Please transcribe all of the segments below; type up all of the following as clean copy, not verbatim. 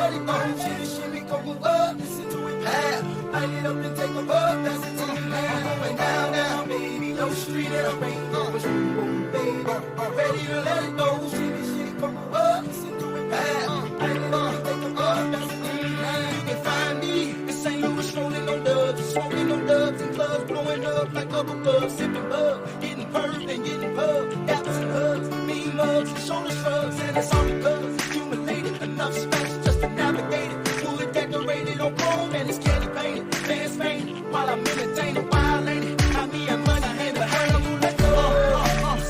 let it go. Shimmy, shimmy, go up, listen to it pound. Light it up and take a puff, that's it to me now. Going down, down, baby, no street and a rain. Baby, ready to let it go. Shimmy, shimmy, go up, listen to it pound. Light it up and take a puff, that's it to me now. You can find me in St. Louis, strolling on dubs, smoking on dubs in clubs, blowing up like bubble bubs, sipping bub, getting perved and getting pub, daps and hugs, mean mugs and shoulder shrugs, and it's all because accumulated enough space just to navigate it. Fully decorated on chrome and it's candy painted, fans fainted while I'm entertaining, wild ain't it? I mean, I'm money hand to hand, let go.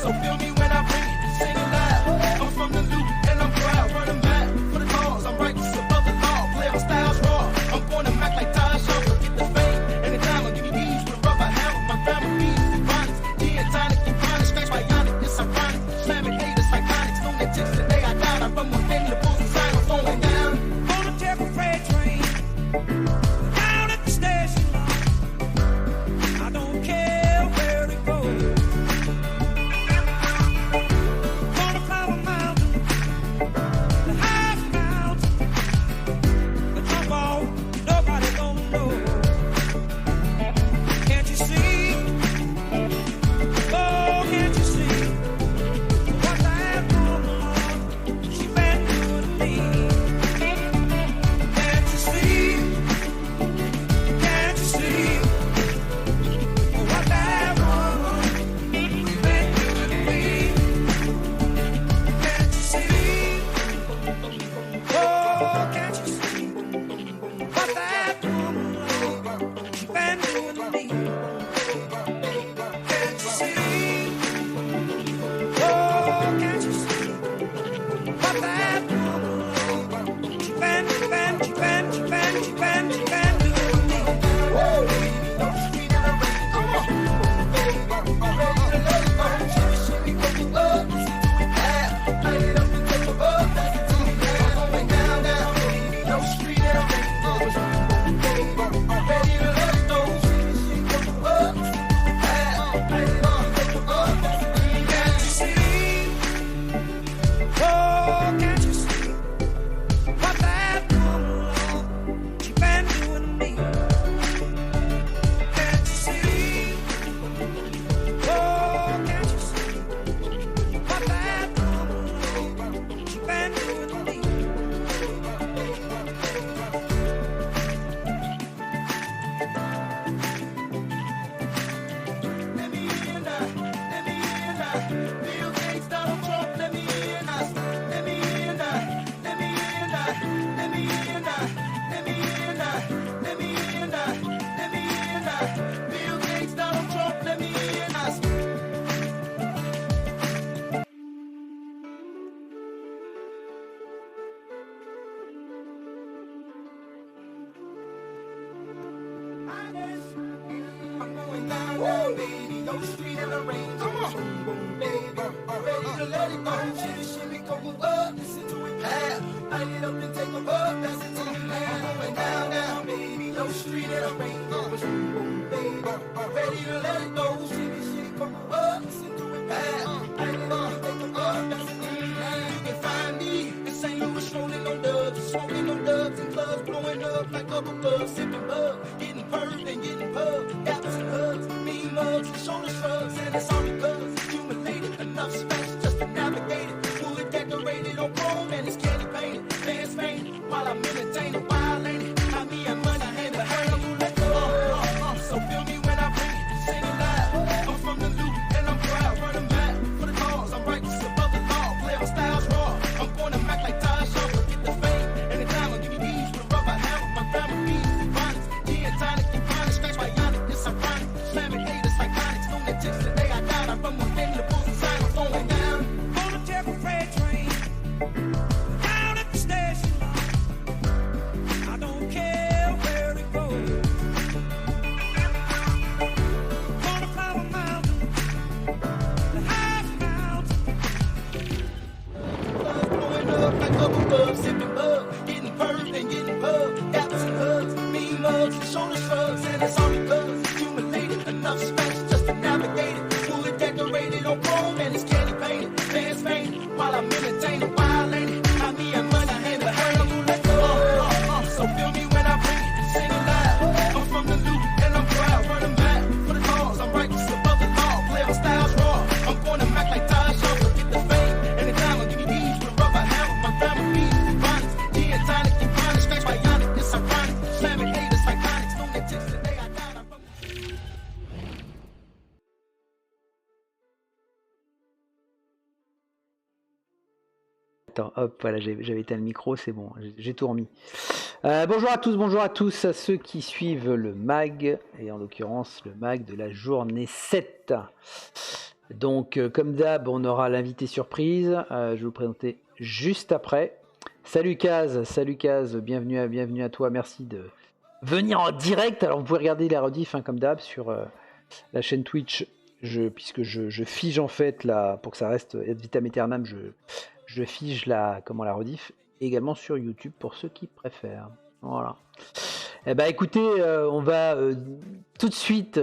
So feel me when I bring it, sing it loud. I'm from the loop and I'm proud, running back for the cause. I'm righteous above the law, play my styles raw. I'm born to act like Ty Shaw, get the fame and the glamour. Give me these with a rubber hammer, my grandma beats, bonnets, gin tonic, and chronic, scratch bionic, it's ironic. Slamming haters like Onyx, lunatics, the day I died. I run within the bulls and sign, I'm going down. Gonna take a freight train down at the station. I don't care where it goes. Gonna climb a mountain, the highest mountain, the jump off, nobody gonna know. Can't you see? Oh, can't you see what that woman, she been doing to me? Can't you see? Can't you see what that woman, she been doing to me? Can't you see? Oh, can't you see what that woman, she been doing to me? Can't you see? Oh, can't you see what that woman, she been doing to me? No street and a rain, come on. Baby, ready to let it go. Shimmy, shimmy, go up, listen to it pound. Light it up and take a puff, that's it to me now. Going down, down, baby, no street and a rain. Baby, ready to let it go. Shimmy, shimmy, go up, listen to it pound. Light it up and take a puff, that's it to me now. Can't you see? Oh, can't you see what that woman, she been doing to me? Can't you see? Oh, can't you see what that woman, she been doing to me? Let me in now, let me in now. Bill Gates, Donald Trump, let me in now. Let me in now, let me in now. Let me in now, let me in now. Let me in now, let me in now. Bill Gates, Donald Trump, let me in now. I'm going down, down, baby. No street in the rain. Come on, baby. Ready to let it go. Shimmy, shimmy, go up. Listen to it pound. Light it up and take a puff. That's it to me now. Going down, down, baby. No street in the rain. Baby, ready to let it go. Shimmy, shimmy, go up. Listen to it pound. Light it up and take a puff. That's it to me now. You can find me in St. Louis, strolling on dubs, smoking on dubs in clubs, blowing up like bubble bubs, sipping bub, getting perved and getting pub, daps and hugs, mean mugs and shoulder shrugs, and it's all because accumulated enough space just to navigate it. Fully decorated on chrome and it's candy painted, fans fainted while I'm entertaining, wild ain't it? I mean, I'm money hand to hand, let go. So feel me when I bring it, sing it loud. I'm from the loop and I'm proud, running back for the cause. I'm righteous above the law, play my styles raw. I'm born to act like Ty Shaw, get the fame and the glamour. Give me these with a rubber hammer, my grandma beats, bonnets, gin tonic, and chronic, scratch bionic, it's ironic. Slamming haters like Onyx, lunatics, the day I died. I run within the bulls and sign, I'm going down. Gonna take a freight train down at the station. I don't care where it goes. Gonna climb a mountain, the highest mountain. Clubs blowing up like bubble bubs, sipping bub, getting perved and getting pub, daps and hugs, mean mugs and shoulder shrugs, and it's all because accumulated enough space just to navigate it. Fully decorated on chrome and it's candy painted, fans fainted while I'm entertaining, wild ain't it? I mean, I'm money hand to hand, let go. Savage haters, psychotics, lunatics, today I got 'em. Attends, hop, voilà, j'avais éteint le micro, c'est bon, j'ai tout remis. Bonjour à tous, à ceux qui suivent le MAG, et en l'occurrence le MAG de la journée 7. Donc, comme d'hab, on aura l'invité surprise, je vais vous présenter juste après. Salut Kaz, bienvenue à toi, merci de venir en direct. Alors, vous pouvez regarder la rediff, hein, comme d'hab, sur la chaîne Twitch, puisque je fige en fait, pour que ça reste ad vitam aeternam, je fige la rediff, également sur YouTube pour ceux qui préfèrent. Voilà. Eh ben écoutez, on va tout de suite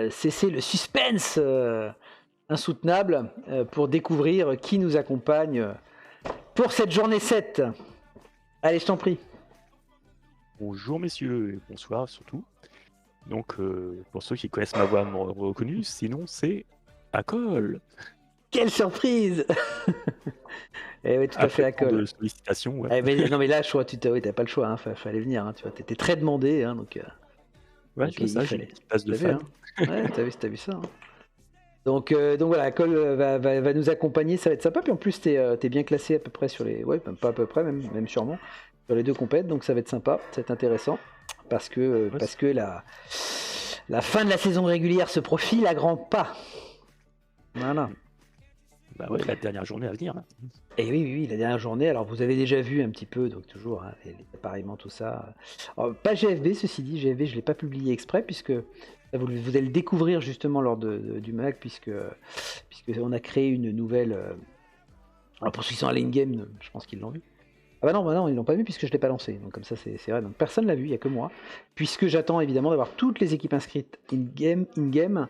cesser le suspense insoutenable pour découvrir qui nous accompagne pour cette journée 7. Allez, je t'en prie. Bonjour messieurs, et bonsoir surtout. Donc pour ceux qui connaissent ma voix reconnue, sinon c'est Akol. Quelle surprise. Eh oui, tout à fait, Akol. De sollicitations. Ouais. Eh mais, non mais là, t'as pas le choix, hein, fallait venir, hein, tu vois, t'étais très demandé, hein, donc. Ouais, je ça, j'ai une petite place de fan. Hein. Ouais, t'as vu ça. Hein. Donc voilà, Akol va nous accompagner, ça va être sympa. Puis en plus, t'es bien classé à peu près sur les, ouais, même pas à peu près, même sûrement sur les deux compètes, donc ça va être sympa, ça va être intéressant parce que la fin de la saison régulière se profile à grands pas. Voilà. Bah ouais, la dernière journée à venir. Hein. Et oui, la dernière journée. Alors vous avez déjà vu un petit peu, donc toujours hein, les appareillements, tout ça. Alors, pas GFB, ceci dit, GFB je l'ai pas publié exprès puisque vous allez le découvrir justement lors du MAG puisque on a créé une nouvelle. Alors pour ceux qui sont à l'in-game, je pense qu'ils l'ont vu. Ah bah non, ils l'ont pas vu puisque je l'ai pas lancé. Donc comme ça c'est vrai. Donc personne l'a vu, il y a que moi. Puisque j'attends évidemment d'avoir toutes les équipes inscrites in-game,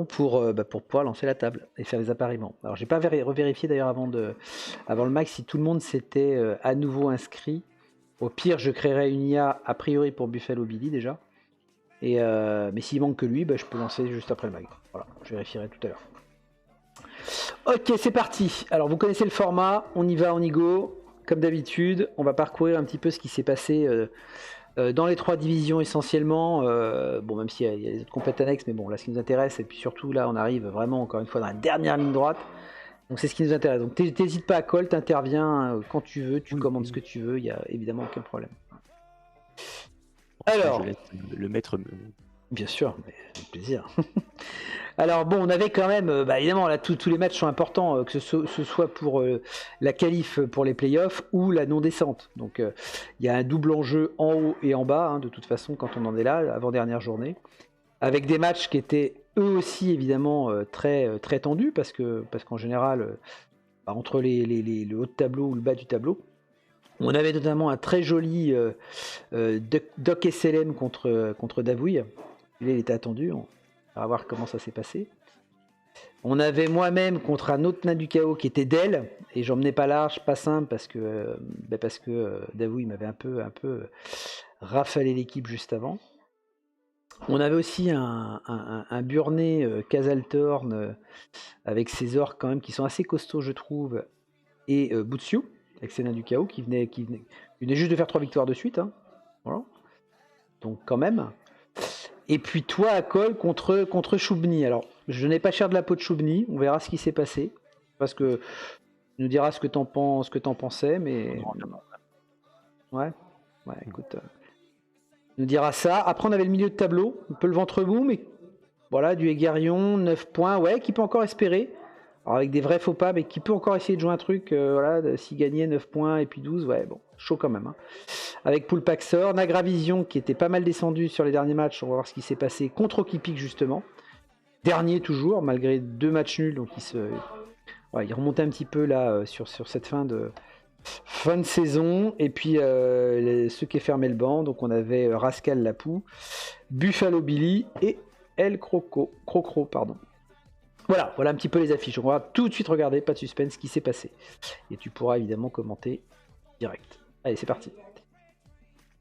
pour pouvoir lancer la table et faire les appareillements. Alors j'ai pas revérifié d'ailleurs avant le max si tout le monde s'était à nouveau inscrit. Au pire, je créerai une IA a priori pour Buffalo Billy déjà. Et mais s'il manque que lui, je peux lancer juste après le mag. Voilà, je vérifierai tout à l'heure. Ok, c'est parti. Alors vous connaissez le format, on y va, on y go. Comme d'habitude, on va parcourir un petit peu ce qui s'est passé dans les 3 divisions essentiellement. Bon, même s'il y a les autres compètes annexes, mais bon, là, ce qui nous intéresse, et puis surtout, là, on arrive vraiment, encore une fois, dans la dernière ligne droite. Donc, c'est ce qui nous intéresse. Donc, t'hésites pas à call, t'interviens quand tu veux, tu commandes ce que tu veux, il n'y a évidemment aucun problème. Alors, je laisse le maître. Bien sûr, mais avec plaisir. Alors bon, on avait quand même, évidemment, là tous les matchs sont importants, que ce soit pour la qualif pour les playoffs ou la non-descente. Donc il y a un double enjeu en haut et en bas, hein, de toute façon, quand on en est là, avant-dernière journée, avec des matchs qui étaient eux aussi évidemment très, très tendus, parce qu'en général, entre le haut de tableau ou le bas du tableau, on avait notamment un très joli Doc SLM contre Davouille. Il était attendu. On va voir comment ça s'est passé. On avait moi-même contre un autre nain du chaos qui était Del, et j'en menais pas large, pas simple, parce que Davouille m'avait un peu rafalé l'équipe juste avant. On avait aussi un Burné Casaltorn avec ses orques quand même qui sont assez costauds, je trouve, et Boutsiou avec ses nains du chaos qui venait juste de faire 3 victoires de suite. Hein. Voilà. Donc quand même. Et puis toi, Akol, contre Choubny. Alors, je n'ai pas cher de la peau de Choubny. On verra ce qui s'est passé. Parce que tu nous diras ce que t'en pensais, mais... Ouais, écoute... tu nous diras ça. Après, on avait le milieu de tableau. Un peu le ventre mou, mais... Voilà, du Égarion, 9 points. Ouais, qui peut encore espérer. Alors, avec des vrais faux pas, mais qui peut encore essayer de jouer un truc. Voilà, s'il gagnait 9 points et puis 12, ouais, bon, chaud quand même. Hein. Avec Poulpaxor, Nagravision qui était pas mal descendu sur les derniers matchs, on va voir ce qui s'est passé contre Okipic justement. Dernier toujours, malgré 2 matchs nuls, donc il remontait un petit peu là sur cette fin de saison. Et puis ceux qui fermaient le banc, donc on avait Rascal Lapou, Buffalo Billy et El Crocro, pardon. Voilà un petit peu les affiches. On va tout de suite regarder, pas de suspense, ce qui s'est passé. Et tu pourras évidemment commenter direct. Allez, c'est parti.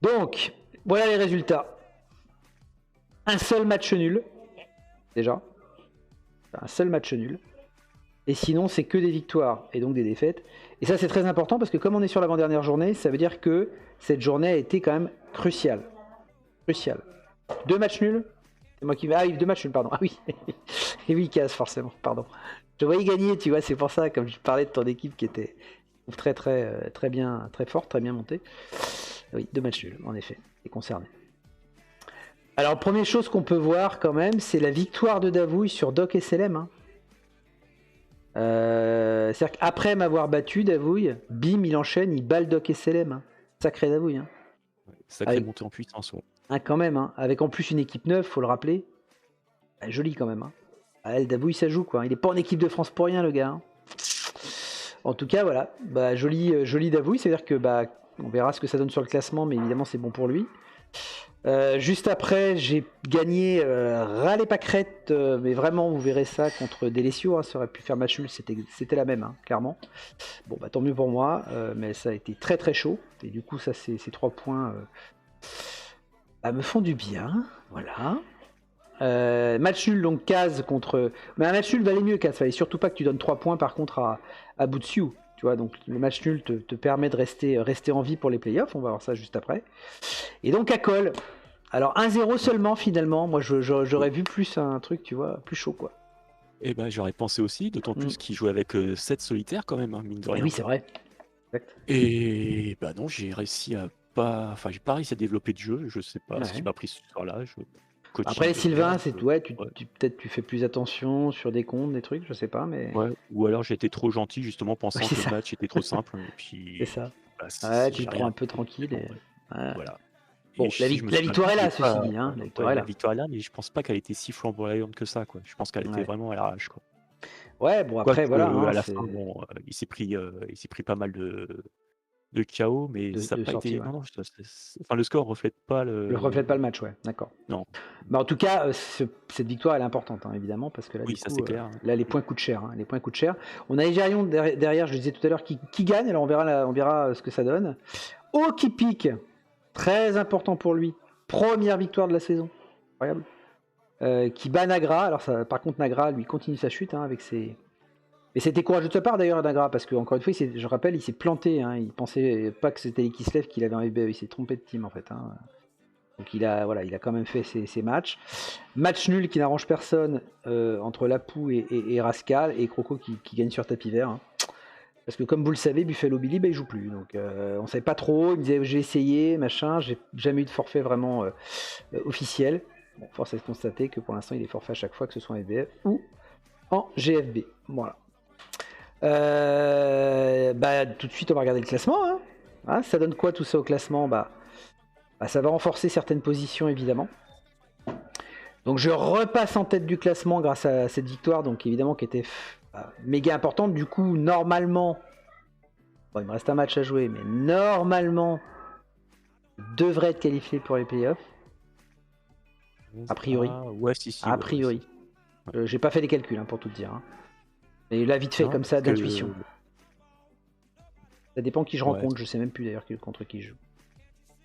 Donc, voilà les résultats. Un seul match nul, déjà. Un seul match nul. Et sinon, c'est que des victoires et donc des défaites. Et ça, c'est très important parce que comme on est sur l'avant-dernière journée, ça veut dire que cette journée a été quand même crucial. Crucial. 2 matchs nuls. C'est moi qui vais. Ah oui, 2 matchs nuls, pardon. Ah oui. Et oui, Casse, forcément, pardon. Je voyais gagner, tu vois, c'est pour ça, comme je parlais de ton équipe qui était très bien, très forte, très bien montée. Oui, 2 matchs nuls, en effet, c'est concerné. Alors, première chose qu'on peut voir quand même, c'est la victoire de Davouille sur Doc SLM. Hein. C'est-à-dire qu'après m'avoir battu, Davouille, bim, il enchaîne, il bat le Doc SLM. Hein. Sacré Davouille. Hein. Sacrée Avec- montée en puissance. Ouais. Hein, quand même, hein. Avec en plus une équipe neuve, faut le rappeler. Joli quand même. Hein. Ah, le Davouille, ça joue quoi. Il est pas en équipe de France pour rien, le gars. Hein. En tout cas, voilà. Bah, joli Davouille, c'est-à-dire que bah, on verra ce que ça donne sur le classement, mais évidemment, c'est bon pour lui. Juste après, j'ai gagné ras les pâquerettes, mais vraiment, vous verrez ça contre Delesio. Hein, ça aurait pu faire match nul, c'était la même, hein, clairement. Bon, bah tant mieux pour moi, mais ça a été très très chaud. Et du coup, ça, ces 3 points me font du bien. Voilà. Match nul, donc Kaz contre. Mais un match nul valait mieux, Kaz. Fallait surtout pas que tu donnes 3 points par contre à Butsu. Tu vois, donc le match nul te permet de rester en vie pour les playoffs. On va voir ça juste après. Et donc à Cole. Alors 1-0 seulement finalement. Moi j'aurais vu plus un truc, tu vois, plus chaud quoi. Et ben j'aurais pensé aussi, d'autant plus qu'il jouait avec 7 solitaires quand même, hein, mine de Et rien. oui, c'est vrai. Exact. Et bah non, j'ai réussi à pas. Enfin, j'ai pas réussi à développer de jeu. Je sais pas ce Ouais. qui m'a pris ce soir-là. Après les Sylvains, c'est ouais, peut-être tu fais plus attention sur des comptes, des trucs, je sais pas, mais Ouais, ou alors j'ai été trop gentil justement pensant Oui, c'est que ça. le match était trop simple. Et puis, c'est ça. bah, Ouais, j'ai tu te rien prends un peu fait, tranquille. bon, Et... ouais, ouais. voilà. Bon, Et la si je me victoire est souviens là, bien, ceci dit. Hein, la victoire est la là. victoire est là, mais je pense pas qu'elle était si flamboyante que ça, quoi. Je pense qu'elle était Ouais. vraiment à l'arrache, quoi. Ouais, bon après Quoique, voilà. Hein, à la c'est fin, bon, il s'est pris pas mal de KO, mais de, ça n'a de pas sortie. été. Ouais. Non, non, enfin, le score reflète pas Le reflète pas le match, ouais. D'accord. Non, Bah, en tout cas, cette victoire elle est importante, hein, évidemment, parce que là, oui, du ça coup, c'est clair. là, les points coûtent cher. Hein, les points coûtent cher. On a Egerion derrière, je le disais tout à l'heure, qui gagne. Alors on verra ce que ça donne. Oh, qui pique. Très important pour lui. Première victoire de la saison. Incroyable. Qui bat Nagra. Alors ça, par contre, Nagra, lui, continue sa chute hein, avec ses. Et c'était courageux de sa part d'ailleurs, Nagra, parce que encore une fois, je rappelle, il s'est planté. Hein, il pensait pas que c'était les Kislev qu'il avait en FBE. Il s'est trompé de team en fait. Hein. Donc il a quand même fait ses matchs. Match nul qui n'arrange personne entre Lapou et Rascal, et Croco qui gagne sur tapis vert. Hein. Parce que comme vous le savez, Buffalo Billy, il joue plus. Donc on savait pas trop. Il me disait j'ai essayé, machin. J'ai jamais eu de forfait vraiment officiel. Bon, force est de constater que pour l'instant il est forfait à chaque fois, que ce soit en FBF ou en GFB. Voilà. Tout de suite on va regarder le classement. Hein. Ah, ça donne quoi tout ça au classement? Ça va renforcer certaines positions évidemment. Donc je repasse en tête du classement grâce à cette victoire, donc évidemment qui était méga importante. Du coup, normalement, bon, il me reste un match à jouer, mais normalement, je devrais être qualifié pour les playoffs. A priori. Ouais, si. A priori. J'ai pas fait les calculs hein, pour tout te dire. Hein. Et là, vite fait, comme ça, d'intuition. Ça dépend qui je rencontre, je sais même plus d'ailleurs contre qui je joue.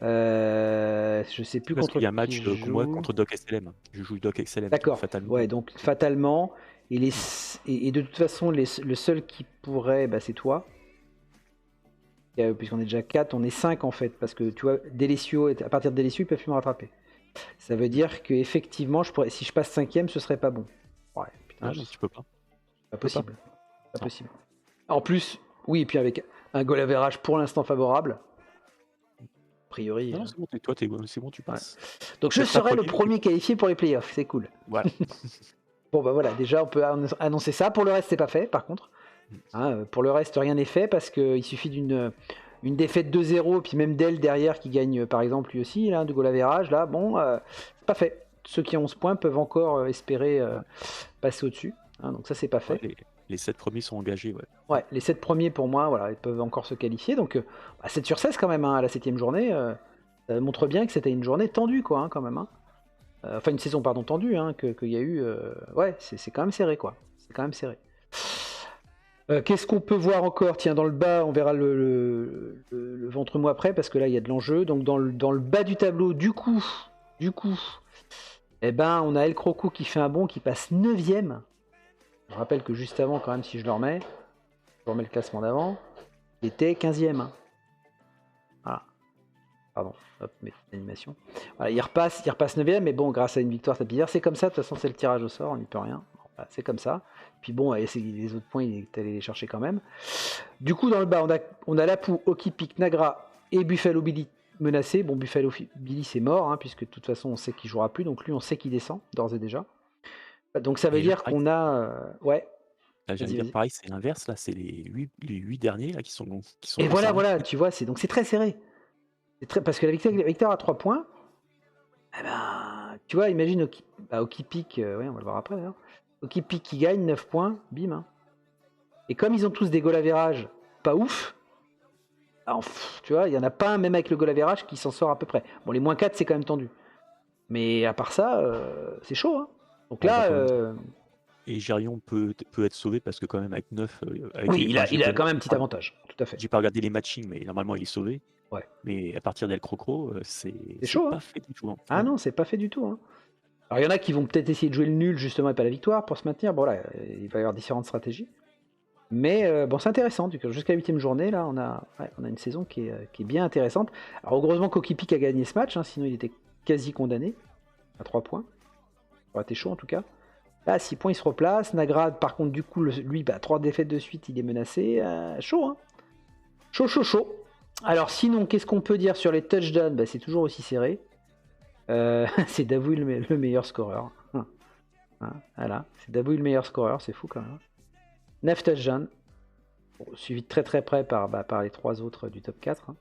Je sais plus contre qui. Il y a un match moi contre Doc SLM. Je joue Doc SLM. D'accord. Fatalement. Ouais, donc fatalement. Et de toute façon, le seul qui pourrait, c'est toi. Puisqu'on est déjà 4, on est 5 en fait. Parce que tu vois, Delesio, à partir de Delesio, ils peuvent plus me rattraper. Ça veut dire que effectivement, si je passe 5ème, ce serait pas bon. Ouais, putain, mais tu peux pas. Pas possible. Pas possible. En plus, oui, et puis avec un goal average pour l'instant favorable. A priori. Non, c'est bon, c'est bon, tu passes. Ouais. Donc je serai le premier qualifié pour les playoffs, c'est cool. Voilà. Bon voilà, déjà on peut annoncer ça. Pour le reste, c'est pas fait par contre. Hein, pour le reste, rien n'est fait parce qu'il suffit d'une défaite 2-0, puis même Del derrière qui gagne par exemple lui aussi, là, de goal average, là, bon, c'est pas fait. Ceux qui ont 11 points peuvent encore espérer passer au-dessus. Hein, donc ça, c'est pas fait. Ouais, les 7 premiers sont engagés, ouais. Ouais, les 7 premiers pour moi, voilà, ils peuvent encore se qualifier. Donc 7 sur 16 quand même, hein, à la 7ème journée. Ça montre bien que c'était une journée tendue, quoi, hein, quand même. Hein. Enfin, une saison, pardon, tendue, hein, qu'il y a eu. Ouais, c'est quand même serré, quoi. C'est quand même serré. Qu'est-ce qu'on peut voir encore? Tiens, dans le bas, on verra le ventre mou après, parce que là, il y a de l'enjeu. Donc, dans le bas du tableau, du coup, eh ben, on a El Croco qui fait un bond, qui passe 9ème. Je rappelle que juste avant, quand même, si je le remets le classement d'avant, il était 15ème. Hein. Voilà. Pardon, hop, mes animations. Voilà, il repasse 9ème, mais bon, grâce à une victoire tapillaire, c'est comme ça, de toute façon, c'est le tirage au sort, on n'y peut rien. Voilà, c'est comme ça. Puis bon, les autres points, il est allé les chercher quand même. Du coup, dans le bas, on a Lapou, Okipik, Nagra et Buffalo Billy menacés. Bon, Buffalo Billy, c'est mort, hein, puisque de toute façon, on sait qu'il jouera plus, donc lui, on sait qu'il descend, d'ores et déjà. Donc ça veut Et dire pareil, qu'on a... ouais, là, j'allais vas-y. dire pareil, c'est l'inverse, là, c'est les 8 derniers là, qui sont Et voilà, concernés. tu vois, donc c'est très serré. Parce que la victoire à 3 points, eh ben, tu vois, imagine Okipik, ouais, on va le voir après d'ailleurs. Okipik qui gagne 9 points, bim. Hein. Et comme ils ont tous des goal average pas ouf, alors, tu vois, il n'y en a pas un, même avec le goal average, qui s'en sort à peu près. Bon, les moins 4, c'est quand même tendu. Mais à part ça, c'est chaud. Hein. Donc On va là, quand même Et Gérion peut être sauvé parce que quand même avec 9, avec oui, enfin, il a quand même un petit avantage, tout à fait. j'ai pas regardé les matchings, mais normalement il est sauvé. Ouais. Mais à partir d'El Crocro, c'est chaud, pas hein. fait du tout. Hein. Ah non, c'est pas fait du tout. Hein. Alors il y en a qui vont peut-être essayer de jouer le nul justement et pas la victoire pour se maintenir. Bon là, il va y avoir différentes stratégies. Mais bon, c'est intéressant. Jusqu'à la 8ème journée, là, on a une saison qui est bien intéressante. Alors heureusement qu'Okipik a gagné ce match, hein, sinon il était quasi condamné à 3 points. Ça aurait été chaud en tout cas. Là, à 6 points, il se replace. Nagrad, par contre, du coup, lui, 3 défaites de suite, il est menacé. Chaud, hein. Chaud. Alors sinon, qu'est-ce qu'on peut dire sur les touchdowns? Bah, c'est toujours aussi serré. C'est Davoui le meilleur scoreur. Voilà, c'est Davoui le meilleur scoreur, c'est fou quand même. 9 touchdowns, suivi de très très près par les 3 autres du top 4. Hein.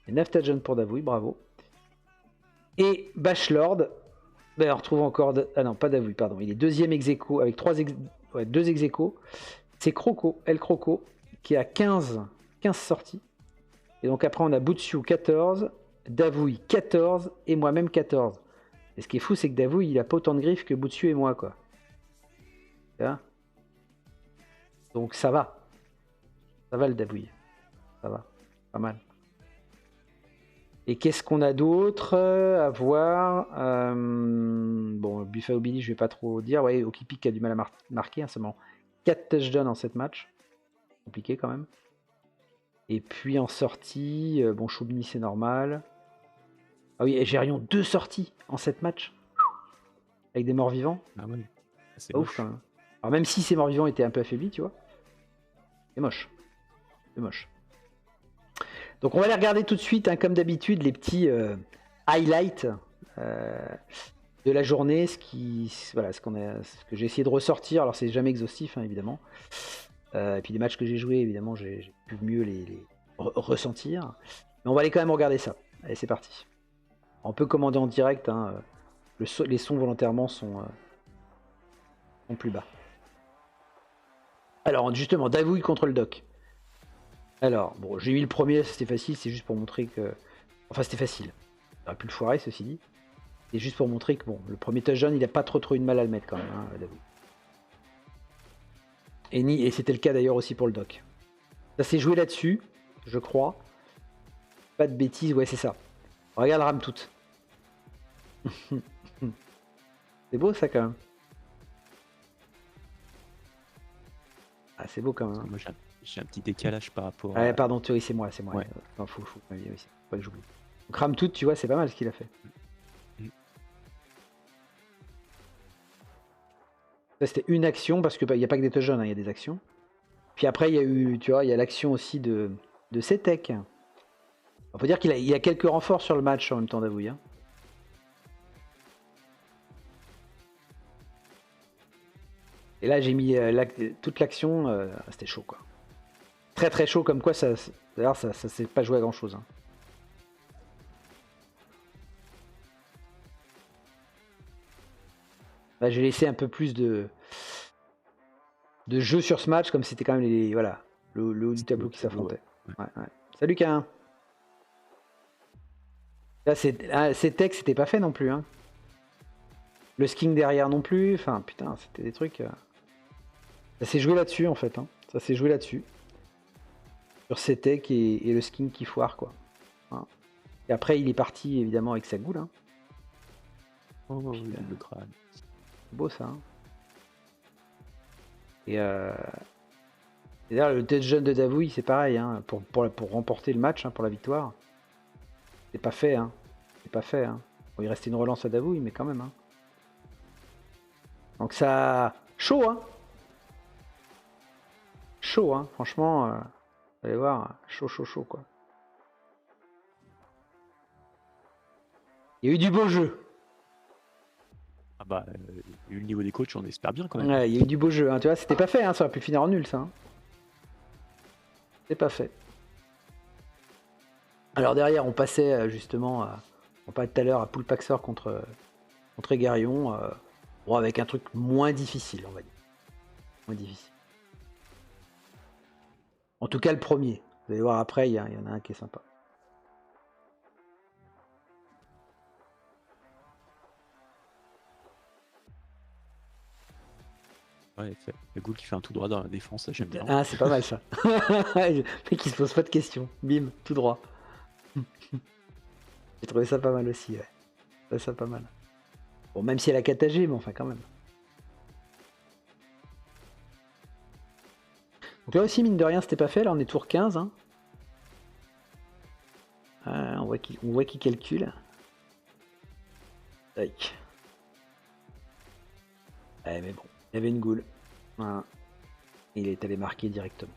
Et 9 touchdowns pour Davoui, bravo. Et Bachelord, on retrouve encore... Ah non, pas Davoui, pardon. Il est deuxième ex-aequo avec 2 ex-aequo. C'est El Croco, qui a 15 sorties. Et donc après, on a Boutsiou 14, Davoui 14 et moi-même 14. Et ce qui est fou, c'est que Davoui, il a pas autant de griffes que Boutsiou et moi, quoi. Donc ça va. Ça va le Davoui. Ça va. Pas mal. Et qu'est-ce qu'on a d'autre à voir? Bon, Buffalo Billy, je vais pas trop dire. Ouais, Okipik a du mal à marquer, hein, seulement 4 touchdowns en 7 matchs. Compliqué quand même. Et puis en sortie, bon, Choubny c'est normal. Ah oui, et Gérion, 2 sorties en 7 matchs. Avec des morts vivants. Ah ouais, c'est ouf quand même. Alors même si ces morts vivants étaient un peu affaiblis, tu vois. C'est moche. Donc on va les regarder tout de suite, hein, comme d'habitude, les petits highlights de la journée, ce que j'ai essayé de ressortir. Alors c'est jamais exhaustif, hein, évidemment. Et puis les matchs que j'ai joués, évidemment, j'ai pu mieux les ressentir. Mais on va aller quand même regarder ça. Allez, c'est parti. On peut commander en direct. Hein, les sons volontairement sont plus bas. Alors justement, Davoui contre le Doc. Alors, bon, j'ai mis le premier, c'était facile, c'est juste pour montrer que... Enfin, c'était facile. J'aurais pu le foirer, ceci dit. C'est juste pour montrer que, bon, le premier touchdown, il n'a pas trop eu de mal à le mettre quand même, hein, Davoui. Et c'était le cas d'ailleurs aussi pour le Doc. Ça s'est joué là-dessus, je crois. Pas de bêtises, ouais, c'est ça. Regarde Ramtout. C'est beau ça quand même. Ah, c'est beau quand même. Moi, j'ai un petit décalage par rapport à... pardon, oui, c'est moi. Ouais. Non, faut oui, pas que j'oublie. Donc Ramtout, tu vois, c'est pas mal ce qu'il a fait. Ça, c'était une action, parce qu'il n'y a pas que des touchdowns, hein, il y a des actions. Puis après, il y a eu, tu vois, il y a l'action aussi de Cetek. On peut dire qu'il y a quelques renforts sur le match en même temps, Davoui. Hein. Et là, j'ai mis toute l'action, c'était chaud, quoi. Très très chaud, comme quoi, d'ailleurs, ça s'est pas joué à grand chose. Hein. Là, j'ai laissé un peu plus de jeu sur ce match, comme c'était quand même le haut du tableau qui s'affrontait. Ouais. Salut, Cain. Là, ces textes, c'était pas fait non plus. Hein. Le sking derrière non plus. Enfin, putain, c'était des trucs. Ça s'est joué là-dessus, en fait. Hein. Ça s'est joué là-dessus. Sur ces techs et le sking qui foire, quoi. Hein. Et après, il est parti, évidemment, avec sa goule. Hein. Oh, oui, le crâne. C'est beau, ça. Hein. Et d'ailleurs, le touchdown de Davoui, c'est pareil. Hein, pour remporter le match, hein, pour la victoire. C'est pas fait, hein. C'est pas fait, hein. Bon, il restait une relance à Davouille, mais quand même, hein. Donc ça... Chaud, hein. Chaud, hein. Franchement, vous allez voir, chaud, quoi. Il y a eu du beau jeu. Ah bah, vu le niveau des coachs, on espère bien quand même. Ouais, il y a eu du beau jeu, hein. Tu vois, c'était pas fait, hein. Ça aurait pu finir en nul, ça. Hein. C'est pas fait. Alors derrière, on passait justement, on parlait tout à l'heure à Poulpaxor contre Égarion, bon, avec un truc moins difficile, on va dire. Moins difficile. En tout cas, le premier. Vous allez voir après, il y en a un qui est sympa. Ouais, le goal qui fait un tout droit dans la défense, ça j'aime bien. Ah, c'est pas mal ça. Le mec qui se pose pas de questions. Bim, tout droit. J'ai trouvé ça pas mal aussi, ouais. J'ai trouvé ça pas mal. Bon, même si elle a catagé, mais enfin quand même. Donc là aussi, mine de rien, c'était pas fait. Là, on est tour 15. Hein. On voit qu'il calcule. Tac. Ouais, mais bon, il y avait une goule. Voilà. Il est allé marquer directement.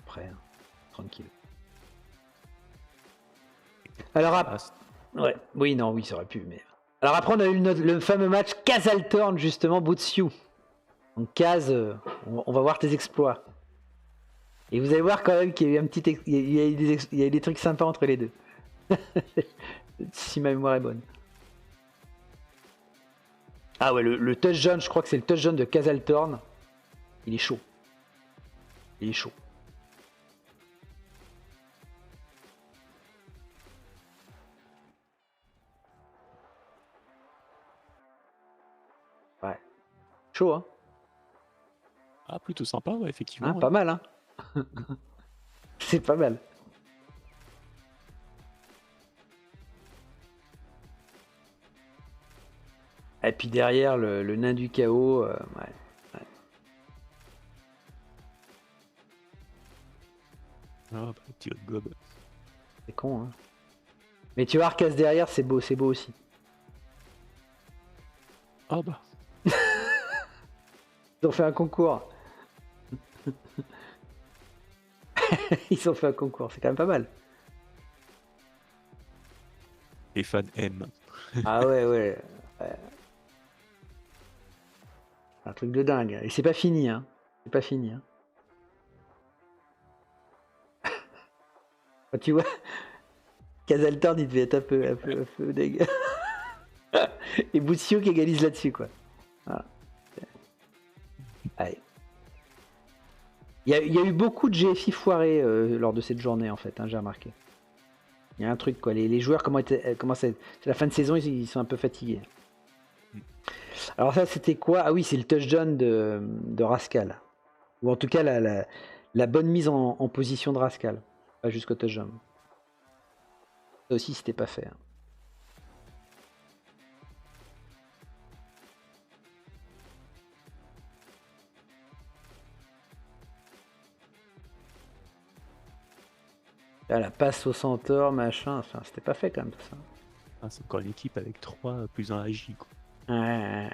Après, hein, tranquille. Alors, ouais, oui, non, oui, ça aurait pu, mais. Alors après, on a eu le fameux match Kazaltorn, justement, Bootsiu. Donc Kaz, on va voir tes exploits. Et vous allez voir quand même qu'il y a eu un petit, il y a eu des trucs sympas entre les deux. Si ma mémoire est bonne. Ah ouais, le touchdown, je crois que c'est le touchdown de Kazaltorn. Il est chaud. Il est chaud. Ouais. Chaud, hein. Ah, plutôt sympa, ouais, effectivement. Ah, ouais. pas mal, hein. C'est pas mal. Et puis derrière, le nain du chaos, ouais. Ah, bah, petit hot gob. C'est con, hein. Mais tu vois, Arcas derrière, c'est beau aussi. Ah bah, Ils ont fait un concours. Ils ont fait un concours, c'est quand même pas mal. les fans aiment. Ah ouais. Un truc de dingue. Et c'est pas fini, hein. C'est pas fini, hein. Quand tu vois, Kazaltorn, il devait être un peu dégueu. Et Bootsio qui égalise là-dessus, quoi. Voilà. Allez. Il y a eu beaucoup de GFI foirés lors de cette journée, en fait, hein, j'ai remarqué. Il y a un truc, quoi. Les joueurs, c'est la fin de saison, ils sont un peu fatigués. Alors ça, c'était quoi? Ah oui, c'est le touchdown de Rascal. Ou en tout cas, la bonne mise en position de Rascal. Pas jusqu'au touchdown. Ça aussi, c'était pas fait. Hein. Là, la passe au centaure, machin, enfin, c'était pas fait quand même tout ça. Ah, c'est encore une équipe avec 3 plus 1 AJ, quoi. Ouais.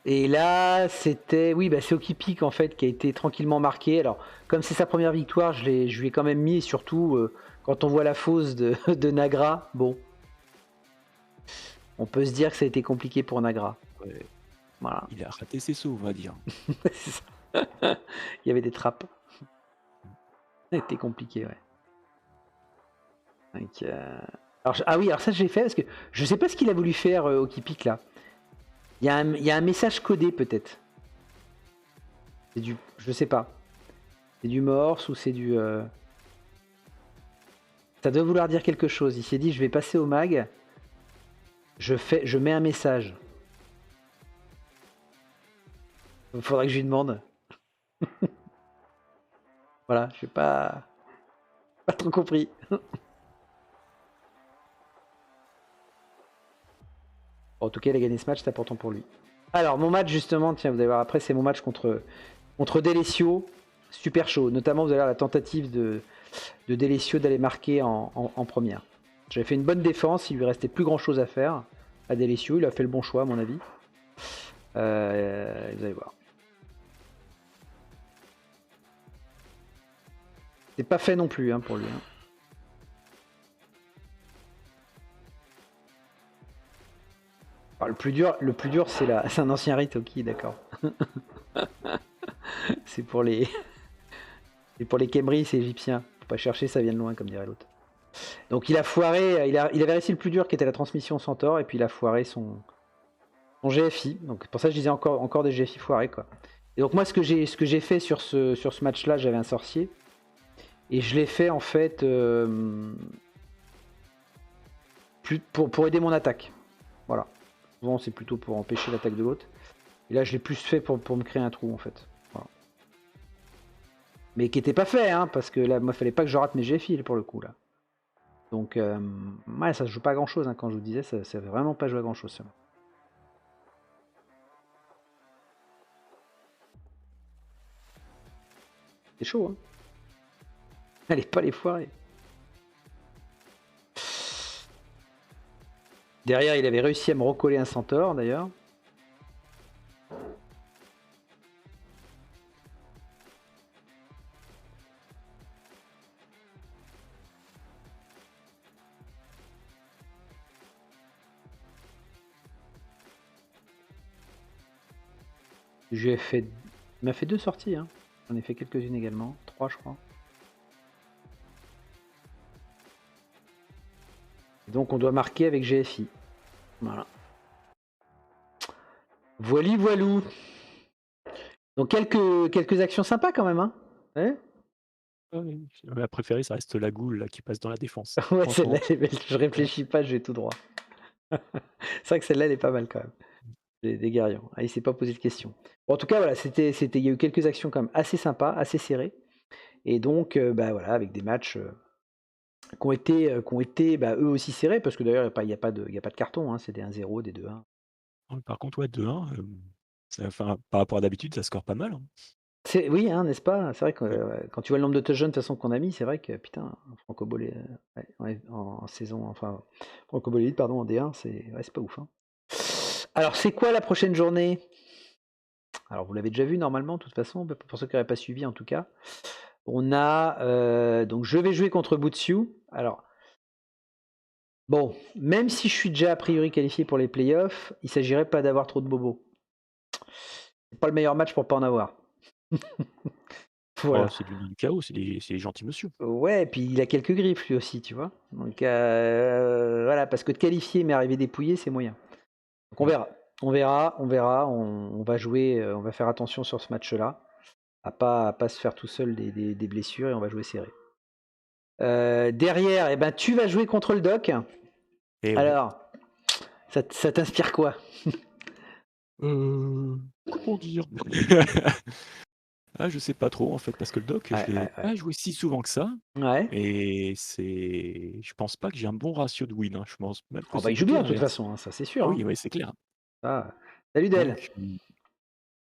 Et là, c'était... Oui, bah, c'est Okipik, en fait, qui a été tranquillement marqué. Alors, comme c'est sa première victoire, je lui ai quand même mis, et surtout, quand on voit la fausse de Nagra, bon. On peut se dire que ça a été compliqué pour Nagra. Ouais. Voilà. Il a raté ses sauts, on va dire. C'est ça. Il y avait des trappes. Ça a été compliqué, ouais. Donc, alors, ah oui, alors ça j'ai fait parce que je sais pas ce qu'il a voulu faire Okipik là. Il y a un message codé peut-être. C'est du, je sais pas. C'est du morse ou c'est du. Ça doit vouloir dire quelque chose. Il s'est dit je vais passer au mag. Je mets un message. Il faudrait que je lui demande. Voilà, je n'ai pas trop compris. En tout cas, il a gagné ce match, c'est important pour lui. Alors, mon match, justement, tiens, vous allez voir après, c'est mon match contre Delesio. super chaud. Notamment, vous avez la tentative de Delesio d'aller marquer en première. J'avais fait une bonne défense, il lui restait plus grand chose à faire à Delesio. Il a fait le bon choix, à mon avis. Vous allez voir. C'est pas fait non plus pour lui. Alors, le plus dur, c'est un ancien rite, ok, d'accord. C'est pour les Khemri, c'est égyptien. Faut pas chercher, ça vient de loin, comme dirait l'autre. Donc il a foiré, il avait réussi le plus dur qui était la transmission Centaure, et puis il a foiré son GFI. Donc pour ça je disais encore des GFI foirés, quoi. Et donc moi ce que j'ai fait sur ce match-là, j'avais un sorcier. Et je l'ai fait en fait pour aider mon attaque. Voilà. Souvent c'est plutôt pour empêcher l'attaque de l'autre. Et là je l'ai plus fait pour me créer un trou en fait. Voilà. Mais qui était pas fait, parce que là, moi fallait pas que je rate mes GFI pour le coup là. Donc ouais, ça se joue pas à grand chose, quand je vous disais, ça veut vraiment pas jouer à grand chose. Ça. C'est chaud, Allez, pas les foirer. Derrière, il avait réussi à me recoller un centaure d'ailleurs. Il m'a fait 2 sorties, J'en ai fait quelques-unes également, 3 je crois. Et donc on doit marquer avec GFI. Voilà. Voili voilou. Donc quelques actions sympas quand même, Ouais. Ma préférée, ça reste la goule là, qui passe dans la défense. Ouais, celle-là, je réfléchis pas, je vais tout droit. C'est vrai que celle-là, elle est pas mal quand même. Des guerriers. Il s'est pas posé de questions. Bon, en tout cas, voilà, il y a eu quelques actions quand même assez sympas, assez serrées. Et donc, voilà, avec des matchs qui ont été eux aussi serrés, parce que d'ailleurs, il n'y a pas de carton, c'est des 1-0, des 2-1. Par contre, ouais, 2-1, par rapport à d'habitude, ça score pas mal. Oui, n'est-ce pas? C'est vrai que quand tu vois le nombre de touchdowns de toute façon qu'on a mis, c'est vrai que putain, Franco-Bolé en saison, enfin Franco-Bolé pardon, en D1, c'est pas ouf. Alors c'est quoi la prochaine journée? Alors vous l'avez déjà vu normalement, de toute façon, pour ceux qui n'auraient pas suivi en tout cas. On a donc je vais jouer contre Butsu. Alors bon, même si je suis déjà a priori qualifié pour les playoffs, il s'agirait pas d'avoir trop de bobos. C'est pas le meilleur match pour pas en avoir. Voilà. Oh, c'est du chaos, c'est des gentils monsieur. Ouais, et puis il a quelques griffes lui aussi, tu vois. Donc voilà, parce que de qualifier mais arriver dépouillé, c'est moyen. Donc on verra. On va jouer, on va faire attention sur ce match-là, à pas se faire tout seul des blessures, et on va jouer serré. Derrière, tu vas jouer contre le doc. Et alors, ça t'inspire quoi? Comment dire? Je sais pas trop en fait, parce que le doc, je l'ai pas joué si souvent que ça. Ouais. Et je pense pas que j'ai un bon ratio de win. Je pense même que Il joue bien de toute façon, ça c'est sûr. Oui, c'est clair. Salut Del.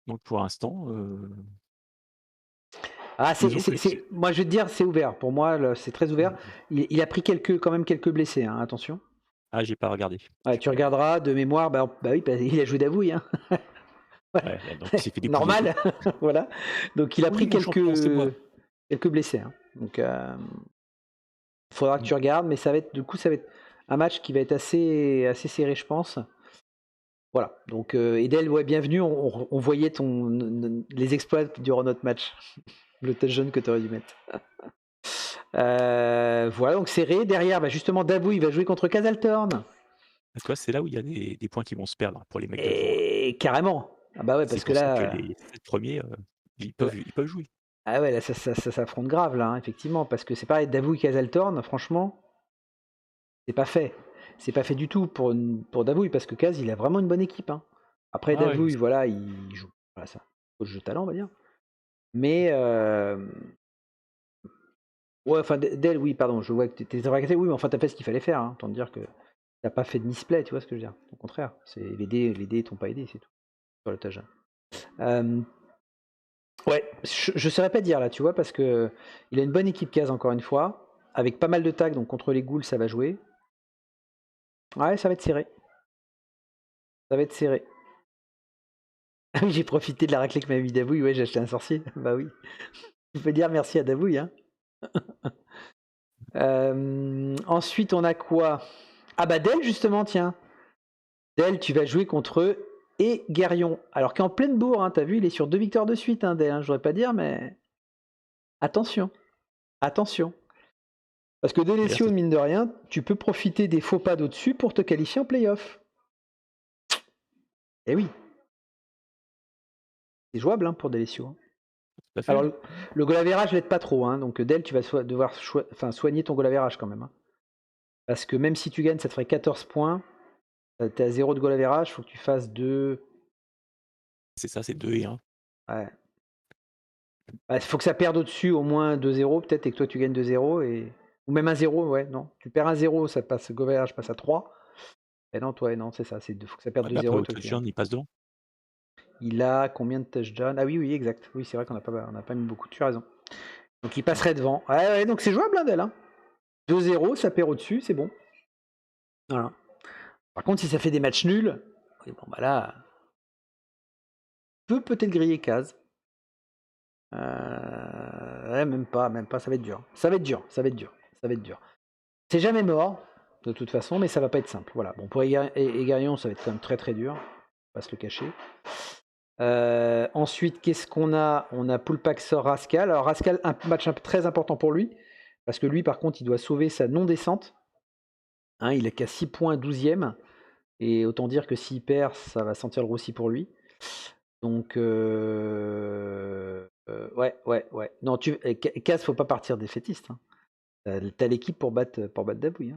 Donc pour l'instant. Moi je vais te dire, c'est ouvert. Pour moi, c'est très ouvert. Il a pris quand même quelques blessés, attention. J'ai pas regardé. Tu regarderas de mémoire, oui, il a joué d'avouille. Donc il s'est fait dépouiller. Normal, voilà. Donc il a pris quelques blessés. Donc il faudra que tu regardes, mais ça va être un match qui va être assez serré, je pense. Voilà. Donc Edel, bienvenue. On voyait les exploits durant notre match. Le touchdown que tu aurais dû mettre. Voilà, donc serré. Derrière, justement, Dabou, il va jouer contre Casaltorn. C'est là où il y a des points qui vont se perdre pour les mecs. Et carrément. parce que là. Que les 7 premiers, ils peuvent jouer. Ah ouais, là, ça s'affronte grave, là, effectivement. Parce que c'est pareil, Dabou et Casaltorn, franchement, c'est pas fait. C'est pas fait du tout pour Davouille, parce que Kaz, il a vraiment une bonne équipe. Après, Davouille, il joue. Voilà, ça. Au jeu de talent, on va dire. Mais. Ouais, enfin, Del, oui, pardon, je vois que t'es fracassé. Oui, mais enfin, t'as fait ce qu'il fallait faire. Tant de dire que t'as pas fait de misplay, tu vois ce que je veux dire. Au contraire, les dés t'ont pas aidé, c'est tout. Sur le touchdown. Ouais, je saurais pas dire là, tu vois, parce que il a une bonne équipe Kaz encore une fois, avec pas mal de tags, donc contre les ghouls ça va jouer. Ouais, ça va être serré. Ça va être serré. Ah oui, j'ai profité de la raclée que m'avait mis Davouille, ouais, j'ai acheté un sorcier. Bah oui. Tu peux dire merci à Davouille, hein. Ensuite, on a quoi? Ah bah Del, justement, tiens. Del, tu vas jouer contre eux et Guerrion. Alors qu'en pleine bourre, hein, t'as vu, il est sur 2 victoires de suite, hein, Del, hein, je voudrais pas dire, mais attention, attention. Parce que Delessio, Merci. mine de rien, tu peux profiter des faux pas d'au-dessus pour te qualifier en playoff. Eh oui, c'est jouable hein, pour Delessio. Hein. Tout à fait. Alors, le goal average l'aide pas trop, hein, donc Del, tu vas devoir soigner ton goal average quand même. Hein. Parce que même si tu gagnes, ça te ferait 14 points. T'es à 0 de goal average, faut que tu fasses 2. C'est ça, c'est 2 et 1. Ouais. Il faut que ça perde au-dessus au moins 2-0 peut-être et que toi tu gagnes 2-0 et... ou même 1-0, ouais, non. Tu perds 1-0, ça passe, goal average passe à 3. Et non, toi, non, c'est ça, il faut que ça perde Ouais, mais après, 2-0. au Toi, touchdown, il passe devant. il a combien de touchdowns? Ah oui, oui, exact. Oui, c'est vrai qu'on n'a pas mis beaucoup, tu as raison. Donc il passerait devant. Ouais, donc c'est jouable, hein, Del. Hein. 2-0, ça perd au-dessus, c'est bon. Voilà. Par contre, si ça fait des matchs nuls, oui, bon, bah là, peut-être griller case. Ouais, même pas, ça va être dur. Ça va être dur. C'est jamais mort, de toute façon, mais ça va pas être simple. Voilà. Bon, pour Egarion, ça va être quand même très très dur. On va pas se le cacher. Ensuite, qu'est-ce qu'on a? On a Poulpaxor Rascal. Alors Rascal, un match très important pour lui, parce que lui, par contre, il doit sauver sa non-descente. Hein, il est qu'à 6 points 12e. Et autant dire que s'il perd, ça va sentir le roussi pour lui. Donc, ouais. Non, Kaz, faut pas partir défaitiste. Hein. T'as l'équipe pour battre Dabouille.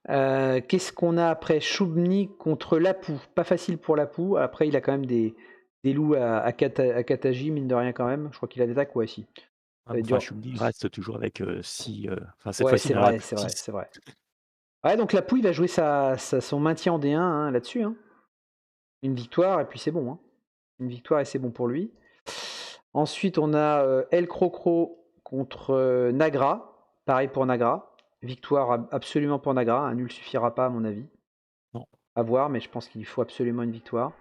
Hein. Qu'est-ce qu'on a après? Choubny contre Lapou. Pas facile pour Lapou. Après, il a quand même des loups à Kataji, mine de rien quand même. Je crois qu'il a des attaques, ouais, si. Enfin, Choubny reste toujours avec 6. Enfin, cette Ouais, fois-ci, c'est il en aura vrai, plus c'est de vrai, 6. c'est vrai. Ouais, donc Lapou, il va jouer son maintien en D1 hein, là-dessus. Hein. Une victoire, et puis c'est bon. Hein. Une victoire, et c'est bon pour lui. Ensuite, on a El Crocro contre Nagra. Pareil pour Nagra. Victoire absolument pour Nagra. Un nul suffira pas, à mon avis. Non. À voir, mais je pense qu'il faut absolument une victoire.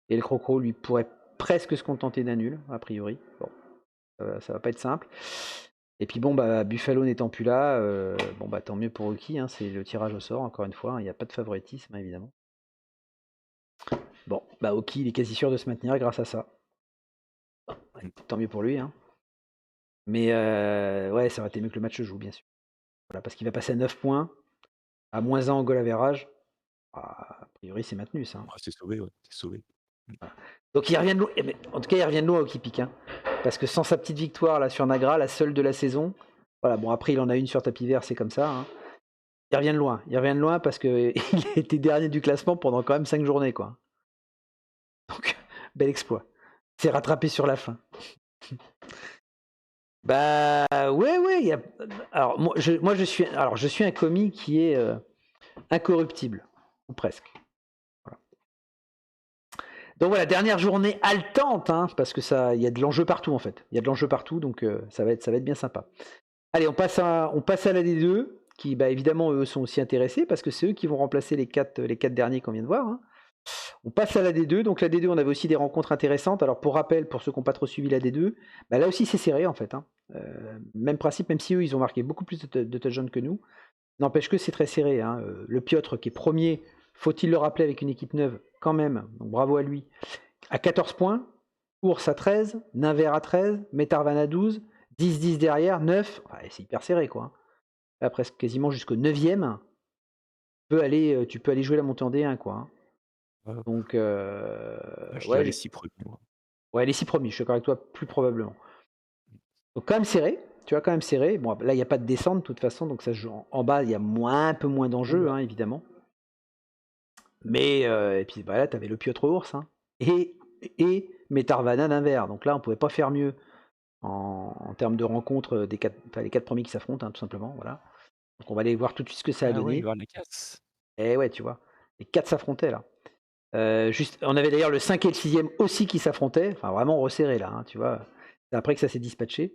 Et El Crocro, lui, pourrait presque se contenter d'un nul, a priori. Bon, ça va pas être simple. Et puis bon, bah, Buffalo n'étant plus là, bon, bah, tant mieux pour Oki. Hein, c'est le tirage au sort, encore une fois. Il n'y a pas de favoritisme, évidemment. Bon, bah, Oki, il est quasi sûr de se maintenir grâce à ça. Tant mieux pour lui. Hein. Mais ouais, ça aurait été mieux que le match se joue, bien sûr. Voilà, parce qu'il va passer à 9 points, à moins 1 en goal average. A priori, c'est maintenu, ça. Hein. Ah, c'est sauvé, ouais, c'est sauvé. Donc, il revient de loin. En tout cas, il revient de loin au Kipik. Hein, parce que sans sa petite victoire là sur Nagra, la seule de la saison, voilà, bon, après, il en a une sur tapis vert, c'est comme ça. Hein. Il revient de loin. Il revient de loin parce qu'il a été dernier du classement pendant quand même 5 journées, quoi. Donc, bel exploit. C'est rattrapé sur la fin. Bah ouais. Alors moi je suis un commis qui est incorruptible ou presque. Voilà. Donc voilà, dernière journée haletante, hein, parce que ça, il y a de l'enjeu partout en fait. Il y a de l'enjeu partout, donc ça va être bien sympa. Allez, on passe à la D2, qui bah, évidemment eux sont aussi intéressés parce que c'est eux qui vont remplacer les quatre derniers qu'on vient de voir. Hein. On passe à la D2. Donc la D2, on avait aussi des rencontres intéressantes. Alors pour rappel, pour ceux qui n'ont pas trop suivi la D2, bah là aussi c'est serré en fait. Hein. Même principe, même si eux ils ont marqué beaucoup plus de touchdowns que nous. N'empêche que c'est très serré. Hein. Le Piotr qui est premier, faut-il le rappeler avec une équipe neuve quand même. Donc bravo à lui. À 14 points, Ours à 13, Ninver à 13, Metarvan à 12, 10-10 derrière, 9. Ouais, c'est hyper serré quoi. Hein. Là, presque quasiment jusqu'au 9e. Tu peux aller jouer la montée en D1 quoi. Hein. Donc, je dirais les 6 premiers. Ouais, les 6 premiers, je suis d'accord avec toi, plus probablement. Donc, quand même serré, tu vois, quand même serré. Bon, là, il n'y a pas de descente de toute façon, donc ça se joue en bas, il y a un peu moins d'enjeux, hein, évidemment. Mais, et puis bah, là, tu avais le Piotr Ours, hein, et Metarvana Ninver. Donc là, on ne pouvait pas faire mieux en termes de rencontres les 4 premiers qui s'affrontent, hein, tout simplement. Voilà. Donc, on va aller voir tout de suite ce que ça a donné. Ouais, les 4. Et ouais, tu vois, les 4 s'affrontaient là. On avait d'ailleurs le 5 et le 6e aussi qui s'affrontaient, enfin vraiment resserré là, hein, tu vois. C'est après que ça s'est dispatché.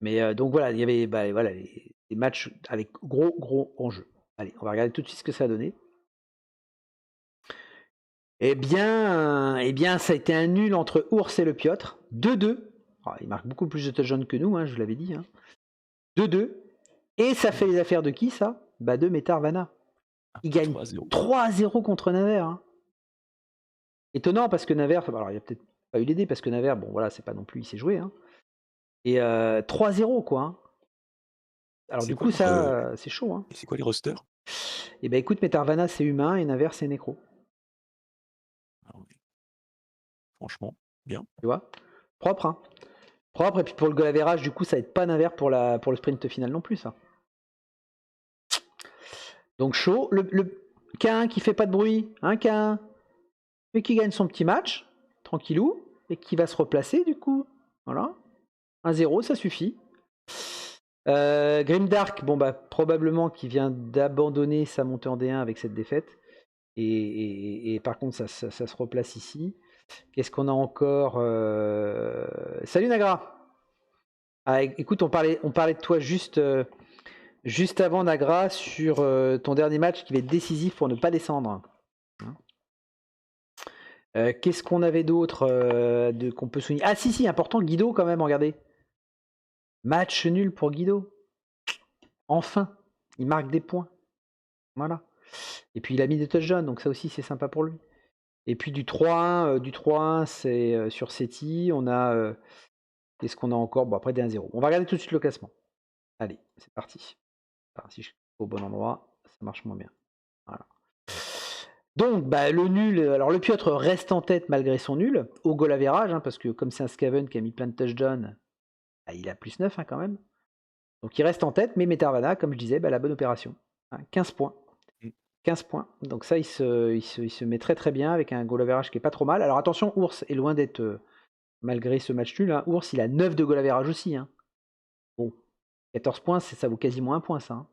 Mais donc voilà, il y avait voilà, les matchs avec gros enjeux. Allez, on va regarder tout de suite ce que ça a donné. Eh bien, ça a été un nul entre Ours et le Piotr. 2-2. Il marque beaucoup plus de touchdowns que nous, hein, je vous l'avais dit. Hein. 2-2. Et ça fait les affaires de qui, ça? De Metarvana. Il gagne 3-0. 3-0 contre Naver. Hein. Étonnant parce que Naver, alors il n'y a peut-être pas eu l'idée parce que Naver, bon voilà, c'est pas non plus, il s'est joué. Hein. Et 3-0 quoi. Hein. Alors C'est du quoi coup, ça, c'est chaud. Hein. C'est quoi les rosters? Et ben écoute, Metarvana c'est humain et Naver c'est nécro. Ah ouais. Franchement, bien. Tu vois? Propre, hein. Propre, et puis pour le goal average, du coup, ça aide pas Naver pour le sprint final non plus, ça. Donc chaud. Le K1 qui fait pas de bruit, hein, K1, mais qui gagne son petit match, tranquillou, et qui va se replacer, du coup. Voilà. 1-0, ça suffit. Grimdark, bon bah probablement qui vient d'abandonner sa montée en D1 avec cette défaite. Et par contre, ça se replace ici. Qu'est-ce qu'on a encore? Salut Nagra. Écoute, on parlait de toi juste avant Nagra sur ton dernier match qui va être décisif pour ne pas descendre. Qu'est-ce qu'on avait d'autre qu'on peut souligner? Ah si, important, Guido quand même, regardez. Match nul pour Guido. Enfin, il marque des points. Voilà. Et puis il a mis des touchdowns, donc ça aussi c'est sympa pour lui. Et puis du 3-1, c'est sur SETI. On a. Qu'est-ce qu'on a encore? Bon, après des 1-0. On va regarder tout de suite le classement. Allez, c'est parti. Alors, si je suis au bon endroit, ça marche moins bien. Voilà. Donc, le nul. Alors, le Piotr reste en tête malgré son nul, au goal average, hein, parce que comme c'est un Scaven qui a mis plein de touchdowns, il a plus 9 hein, quand même. Donc, il reste en tête, mais Metarvana, comme je disais, la bonne opération. Hein, 15 points. 15 points. Donc ça, il se met très très bien avec un goal average qui est pas trop mal. Alors attention, Ours est loin d'être, malgré ce match nul, hein, Ours il a 9 de goal average aussi. Hein. Bon, 14 points, ça vaut quasiment un point ça. Hein.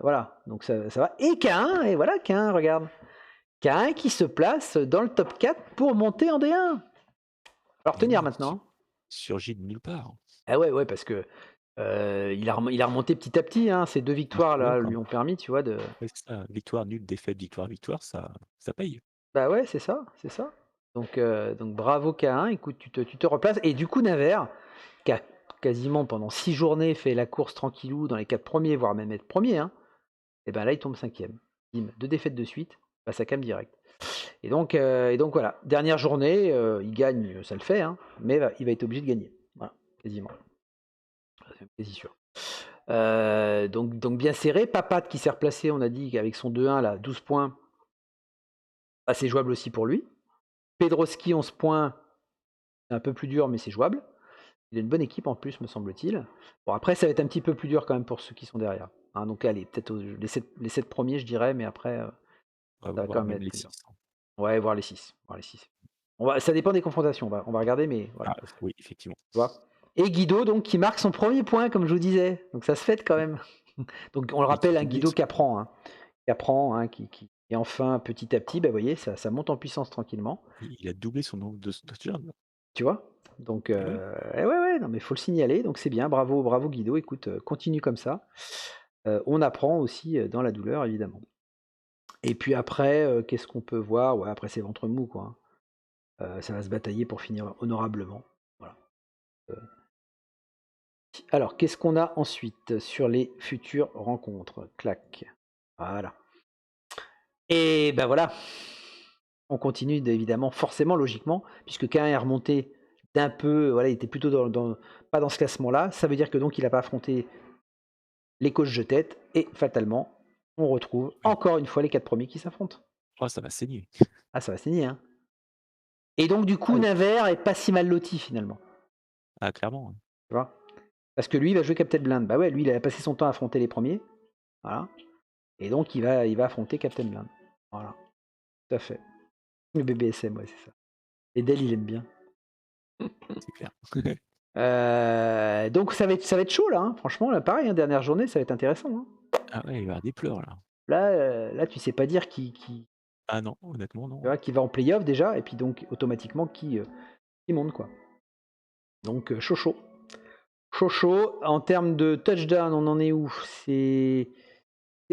Voilà, donc ça va. Et K1, et voilà K1, regarde. K1 qui se place dans le top 4 pour monter en D1. Alors tenir maintenant. Surgit de nulle part. Ah ouais, parce que il a remonté petit à petit. Hein. Ces 2 victoires là lui ont permis, tu vois, de. Ouais, c'est ça. Victoire, nulle, défaite, victoire, ça paye. Bah ouais, c'est ça. Donc bravo K1, écoute, tu te replaces. Et du coup, Naver, qui a quasiment pendant 6 journées fait la course tranquillou dans les 4 premiers, voire même être premier, hein, et ben là, il tombe 5e. 2 défaites de suite, ça calme direct. Et donc voilà, dernière journée, il gagne, ça le fait, hein, mais il va être obligé de gagner. Voilà, quasiment. C'est quasi sûr. Donc bien serré. Papat qui s'est replacé, on a dit qu'avec son 2-1, là, 12 points, c'est jouable aussi pour lui. Pedroski, 11 points, c'est un peu plus dur, mais c'est jouable. Il a une bonne équipe en plus, me semble-t-il. Bon, après, ça va être un petit peu plus dur quand même pour ceux qui sont derrière. Hein, donc, allez, peut-être les 7 premiers, je dirais, mais après, ça va quand même être les plus dur. 6. Ouais, voir les 6. Ça dépend des confrontations, on va regarder, mais voilà. Ah, oui, effectivement. Tu vois. Et Guido, donc, qui marque son premier point, comme je vous disais. Donc, ça se fête quand même. Donc, on le rappelle, un Guido qui apprend. Hein, qui et enfin, petit à petit, vous voyez, ça monte en puissance tranquillement. Il a doublé son nombre de touchdowns. Tu vois? Donc, ouais, non, mais il faut le signaler, donc c'est bien, bravo Guido, écoute, continue comme ça. On apprend aussi dans la douleur, évidemment. Et puis après, qu'est-ce qu'on peut voir? Ouais, après c'est ventre mou, quoi. Hein. Ça va se batailler pour finir honorablement. Voilà. Alors, qu'est-ce qu'on a ensuite sur les futures rencontres? Clac. Voilà. Et ben voilà. On continue évidemment, forcément, logiquement, puisque K1 est remonté d'un peu, voilà, il était plutôt pas dans ce classement-là. Ça veut dire que donc il n'a pas affronté les coachs de tête, et fatalement, on retrouve encore une fois les 4 premiers qui s'affrontent. Oh, ça va saigner. Ah, ça va saigner, hein. Et donc du coup, Naver est pas si mal loti finalement. Ah, clairement. Tu vois? Parce que lui, il va jouer Captain Blind. Bah ouais, lui, il a passé son temps à affronter les premiers. Voilà. Et donc, il va affronter Captain Blind. Voilà. Tout à fait. Le BBSM, ouais, c'est ça. Et Dell, il aime bien. C'est clair. Donc ça va être chaud là, hein. Franchement, là pareil, hein, dernière journée, ça va être intéressant. Hein. Ah ouais, il va y avoir des pleurs là. Là, tu sais pas dire qui Ah non, honnêtement, Tu non. vois, qui va en playoff déjà, et puis donc automatiquement qui monte, quoi. Donc chaud chaud. Chaud chaud. En termes de touchdown, on en est où? C'est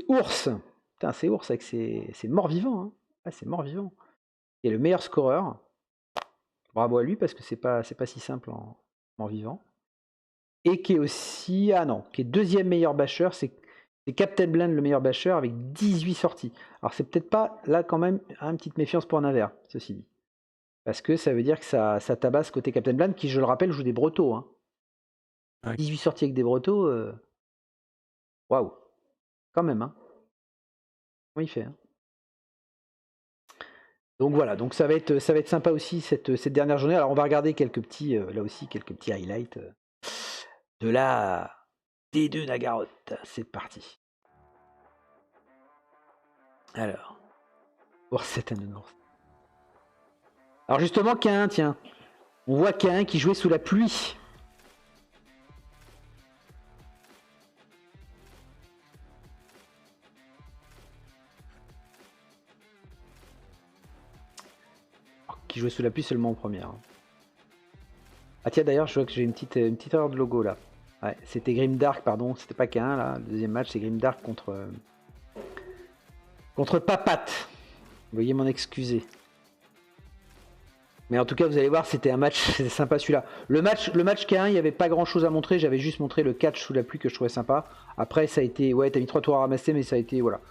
Ours. Putain, c'est Ours avec ses morts-vivants. Hein. Ah, c'est mort-vivant. Il est le meilleur scoreur. Bravo à lui parce que c'est pas si simple en mort-vivant. Et qui est aussi. Ah non, qui est deuxième meilleur bâcheur. C'est Captain Bland le meilleur bâcheur avec 18 sorties. Alors c'est peut-être pas là quand même une petite méfiance pour Naver, ceci dit. Parce que ça veut dire que ça tabasse côté Captain Bland qui, je le rappelle, joue des Bretaux. Hein. Ouais. 18 sorties avec des Bretaux. Waouh. Quand même. Hein. Comment il fait hein. Donc voilà, donc ça va être sympa aussi cette dernière journée. Alors on va regarder quelques petits highlights de la D2 Nagaroth. C'est parti. Alors, Ours et Nounours. Alors justement, Cain, tiens, on voit Cain qui jouait sous la pluie. Qui jouait sous la pluie seulement en première. Ah tiens, d'ailleurs, je vois que j'ai une petite erreur de logo là. Ouais, c'était Grimdark, pardon, c'était pas Cain là. Le deuxième match, c'est Grimdark contre Papat. Veuillez m'en excuser. Mais en tout cas, vous allez voir, c'était un match c'est sympa celui-là. Le match K1, il n'y avait pas grand-chose à montrer. J'avais juste montré le catch sous la pluie que je trouvais sympa. Après, ça a été... Ouais, t'as mis 3 tours à ramasser, mais ça a été, voilà,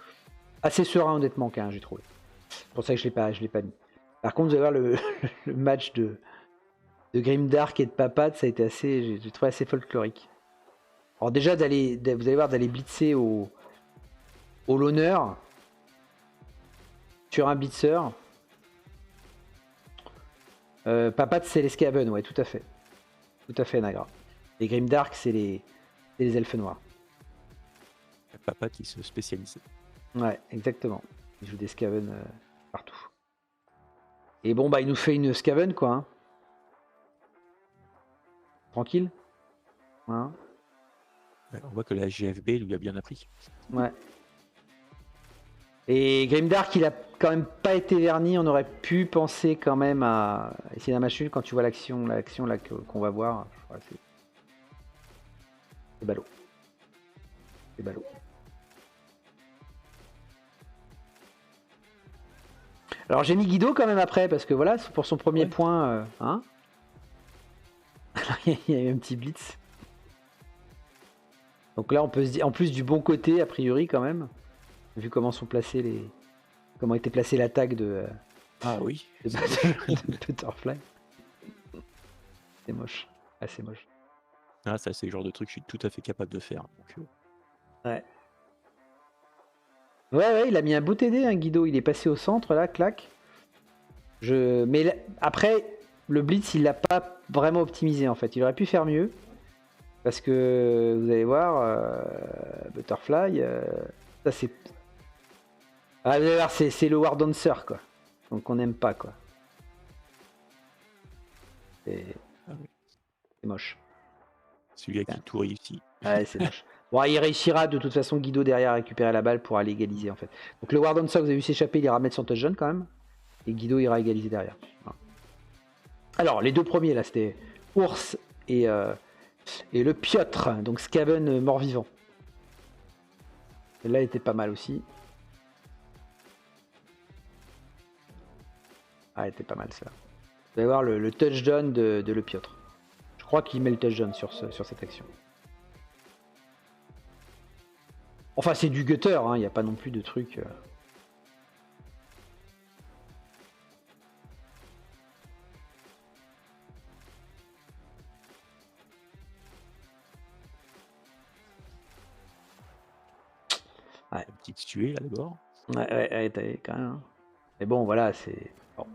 assez serein, honnêtement, K1, j'ai trouvé. C'est pour ça que je l'ai pas mis. Par contre, vous allez voir le match de Grimdark et de Papat, ça a été assez... J'ai trouvé assez folklorique. Alors déjà, vous allez voir, d'aller blitzer au l'honneur sur un blitzer... Papat, c'est les Skaven, ouais, tout à fait. Tout à fait, Nagra. Les Grimdark, c'est les elfes noirs. Papa qui se spécialise. Ouais, exactement. Il joue des Skaven partout. Et bon, bah, il nous fait une Skaven, quoi. Hein. Tranquille. Hein. Ouais, on voit que la GFB lui a bien appris. Ouais. Et Grimdark, il a quand même pas été verni. On aurait pu penser quand même à essayer la machine quand tu vois l'action là qu'on va voir. Ouais, c'est ballot. C'est ballot. Alors j'ai mis Guido quand même après parce que voilà, pour son premier point, hein. Il y a eu un petit blitz. Donc là, on peut se dire, en plus du bon côté a priori quand même. Vu comment sont placés comment était placée l'attaque de Ah oui. de Butterfly. C'est moche. Ah, c'est moche. Ah, ça, c'est le genre de truc que je suis tout à fait capable de faire. Donc, Ouais. Ouais, il a mis un beau TD, hein, Guido. Il est passé au centre, là, clac. Mais là, après, le blitz, il l'a pas vraiment optimisé, en fait. Il aurait pu faire mieux. Parce que, vous allez voir, Butterfly, ça c'est... Ah, vous allez voir, c'est le War Dancer, quoi. Donc on n'aime pas, quoi. C'est moche. Celui qui tout réussit. Ouais, c'est moche. Bon, il réussira de toute façon, Guido derrière à récupérer la balle pour aller égaliser, en fait. Donc le War Dancer, vous avez vu s'échapper, il ira mettre son touchdown quand même. Et Guido ira égaliser derrière. Voilà. Alors, les deux premiers, là, c'était Ours et le Piotr, donc Skaven mort-vivant. Celle-là était pas mal aussi. Ah, elle était pas mal, ça. Vous allez voir le touchdown de le Piotr. Je crois qu'il met le touchdown sur cette action. Enfin, c'est du gutter, hein, il n'y a pas non plus de truc... Ouais. Une petite tuée là d'abord. Ouais, t'as quand même. Hein. Mais bon, voilà, c'est. Bon.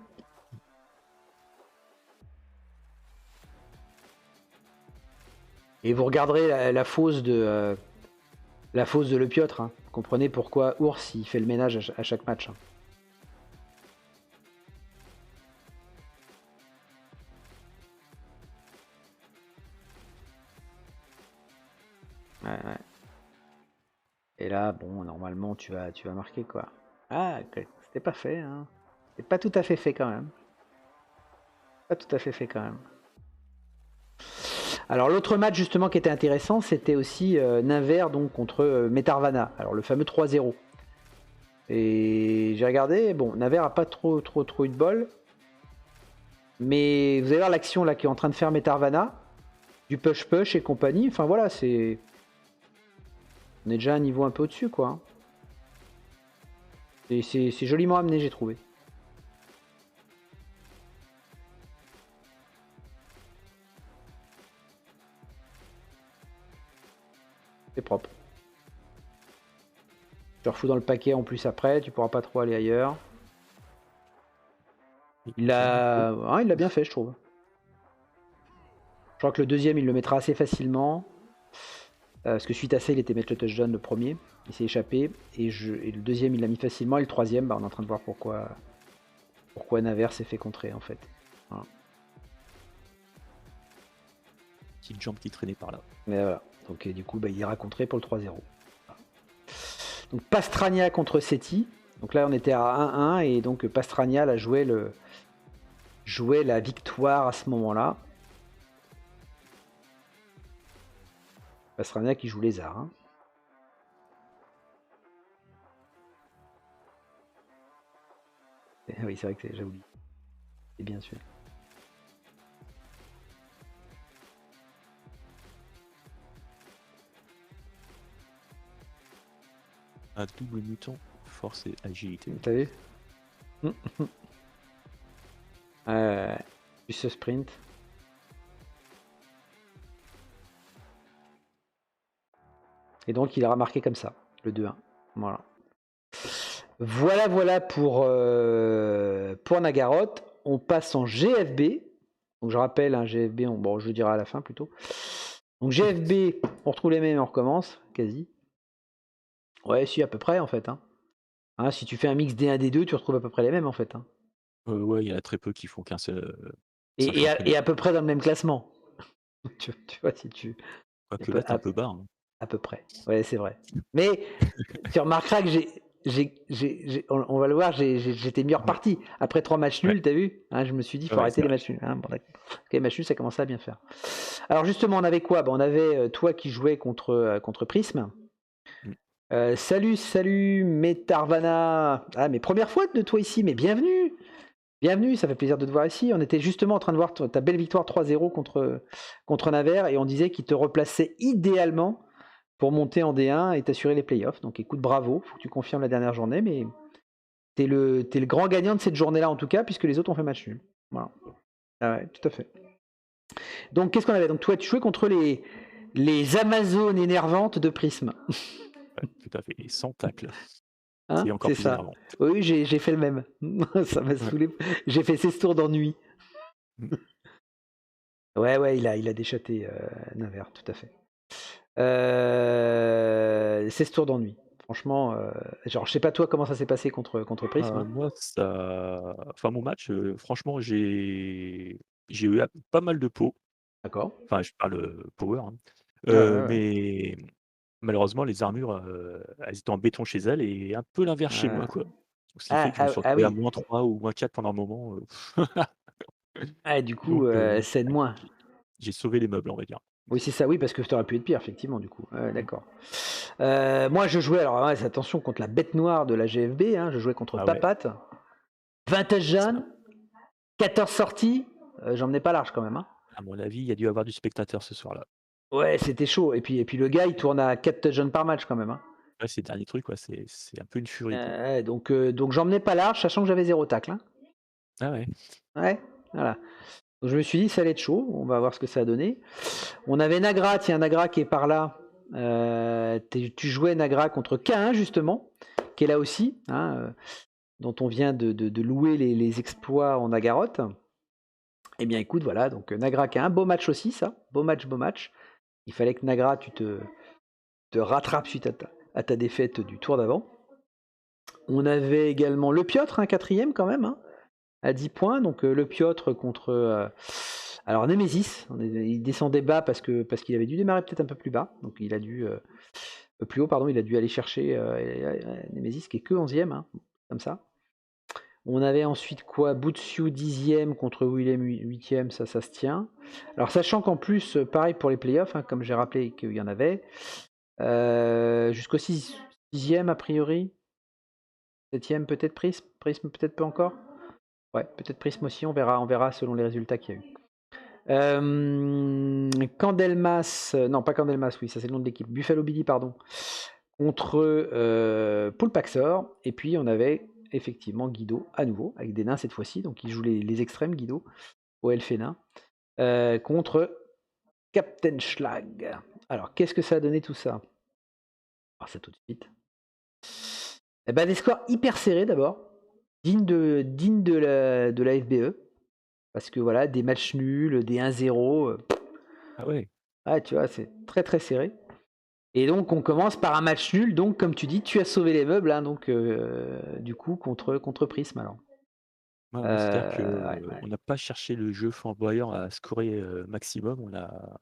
Et vous regarderez la fausse de Le Piotr. Hein. Vous comprenez pourquoi Ours il fait le ménage à chaque match. Hein. Ouais. Et là, bon, normalement, tu vas marquer quoi. Ah, C'était pas fait. Hein. C'est pas tout à fait fait quand même. Pas tout à fait fait quand même. Alors l'autre match justement qui était intéressant, c'était aussi Naver donc contre Metarvana. Alors le fameux 3-0. Et j'ai regardé, bon, Naver a pas trop eu de bol. Mais vous allez voir l'action là qui est en train de faire Metarvana, du push et compagnie. Enfin voilà, c'est. On est déjà à un niveau un peu au-dessus quoi. Hein. Et c'est joliment amené, j'ai trouvé. C'est propre. Tu te refous dans le paquet en plus après, tu pourras pas trop aller ailleurs. Il l'a bien fait, je trouve. Je crois que le deuxième, il le mettra assez facilement. Parce que suite à ça, il était mettre le touchdown le premier. Il s'est échappé. Et le deuxième, il l'a mis facilement. Et le troisième, on est en train de voir pourquoi Naver s'est fait contrer, en fait. Voilà. Petite jambe qui traînait par là. Mais voilà. Donc du coup, il ira contrer pour le 3-0. Voilà. Donc Pastrania contre Seti. Donc là, on était à 1-1. Et donc Pastrania a joué la victoire à ce moment-là. Pastrania qui joue Lézard. Hein. Oui, c'est vrai que j'ai oublié. C'est bien sûr. Un double mutant, force et agilité. T'as vu plus ce sprint. Et donc il aura marqué comme ça, le 2-1. Voilà. Voilà pour Nagaroth. On passe en GFB. Donc je rappelle, un GFB, je le dirai à la fin plutôt. Donc GFB, on retrouve les mêmes et on recommence, quasi. Ouais, si, à peu près en fait. Hein, si tu fais un mix D1, D2, tu retrouves à peu près les mêmes en fait. Hein. Ouais, il y en a très peu qui font qu'un seul. Et à peu près dans le même classement. tu vois, si tu. Quoique là, t'es un peu bas. Hein. À peu près. Ouais, c'est vrai. Mais tu remarqueras que on va le voir, j'étais mieux reparti. Après 3 matchs nuls, t'as vu hein, je me suis dit, il faut arrêter les matchs nuls. Hein, les matchs nuls, ça commençait à bien faire. Alors justement, on avait quoi on avait toi qui jouais contre Prism. Salut, Metarvana. Ah, mais première fois de toi ici, mais bienvenue. Bienvenue, ça fait plaisir de te voir ici. On était justement en train de voir ta belle victoire 3-0 contre Naver et on disait qu'il te replaçait idéalement pour monter en D1 et t'assurer les playoffs. Donc écoute, bravo, faut que tu confirmes la dernière journée, mais t'es le grand gagnant de cette journée-là en tout cas, puisque les autres ont fait match nul. Voilà. Ah ouais, tout à fait. Donc qu'est-ce qu'on avait? Donc toi, tu jouais contre les Amazones énervantes de Prism. Ouais, tout à fait, et sans tacle. Hein, c'est encore plus ça. énervant. Oui, j'ai fait le même. Ça m'a saoulé. J'ai fait 16 tours d'ennui. Ouais, il a déchaté Naver, tout à fait. 16 tours d'ennui. Franchement, genre, je sais pas toi comment ça s'est passé contre Prism. Moi, mon match, franchement, j'ai eu pas mal de pots. D'accord. Enfin, je parle power. Hein. Ouais. Mais malheureusement, les armures, elles étaient en béton chez elles et un peu l'inverse chez moi, quoi. Donc, ce qui fait que je me suis retrouvé à oui. -3 ou -4 pendant un moment. Du coup, Donc, c'est de moins. j'ai sauvé les meubles, on va dire. Oui, c'est ça, oui, parce que ça aurait pu être pire, effectivement, du coup. D'accord. Moi, je jouais, alors, attention, contre la bête noire de la GFB, hein, je jouais contre Papat. 20 touchdowns, 14 sorties, j'en menais pas large quand même. Hein. À mon avis, il y a dû avoir du spectateur ce soir-là. Ouais, c'était chaud. Et puis le gars, il tourne à 4 touchdowns par match quand même. Hein. Ouais, ces derniers trucs, c'est un peu une furie. Donc j'en menais pas large, sachant que j'avais 0 tacle. Hein. Ah ouais. Ouais, voilà. Donc, je me suis dit, ça allait être chaud, on va voir ce que ça a donné. On avait Nagra, tiens, Nagra qui est par là. Tu jouais Nagra contre K1 justement, qui est là aussi, hein, dont on vient de louer les exploits en Nagaroth. Eh bien écoute, voilà, donc Nagra K1, beau match aussi ça, beau match. Il fallait que Nagra, tu te rattrapes suite à ta défaite du tour d'avant. On avait également le Piotr, un 4e quand même, hein, à 10 points. Donc le Piotr contre... alors Nemesis, il descendait bas parce qu'il avait dû démarrer peut-être un peu plus bas. Donc il a dû... plus haut, pardon, il a dû aller chercher Nemesis qui est que 11e, hein, comme ça. On avait ensuite quoi? Butsu 10e contre Willem 8e, ça se tient. Alors sachant qu'en plus, pareil pour les playoffs, hein, comme j'ai rappelé qu'il y en avait, jusqu'au 6e a priori, 7e peut-être Prism peut-être pas encore. Ouais, peut-être Prism aussi, on verra selon les résultats qu'il y a eu. Candelmas, non pas Candelmas, oui, ça c'est le nom de l'équipe, Buffalo Billy, pardon, contre Poulpaxor, et puis on avait effectivement Guido à nouveau, avec des nains cette fois-ci, donc il joue les extrêmes, Guido, au elfe et nain, contre Captain Schlag. Alors qu'est-ce que ça a donné tout ça? Alors ça tout de suite. Eh ben, des scores hyper serrés d'abord, dignes de la FBE, parce que voilà, des matchs nuls, des 1-0, Ah ouais. tu vois, c'est très très serré. Et donc on commence par un match nul, donc comme tu dis, tu as sauvé les meubles, hein, donc du coup contre Prism alors. Ouais, c'est-à-dire que Ouais. on n'a pas cherché le jeu flamboyant à scorer maximum, on a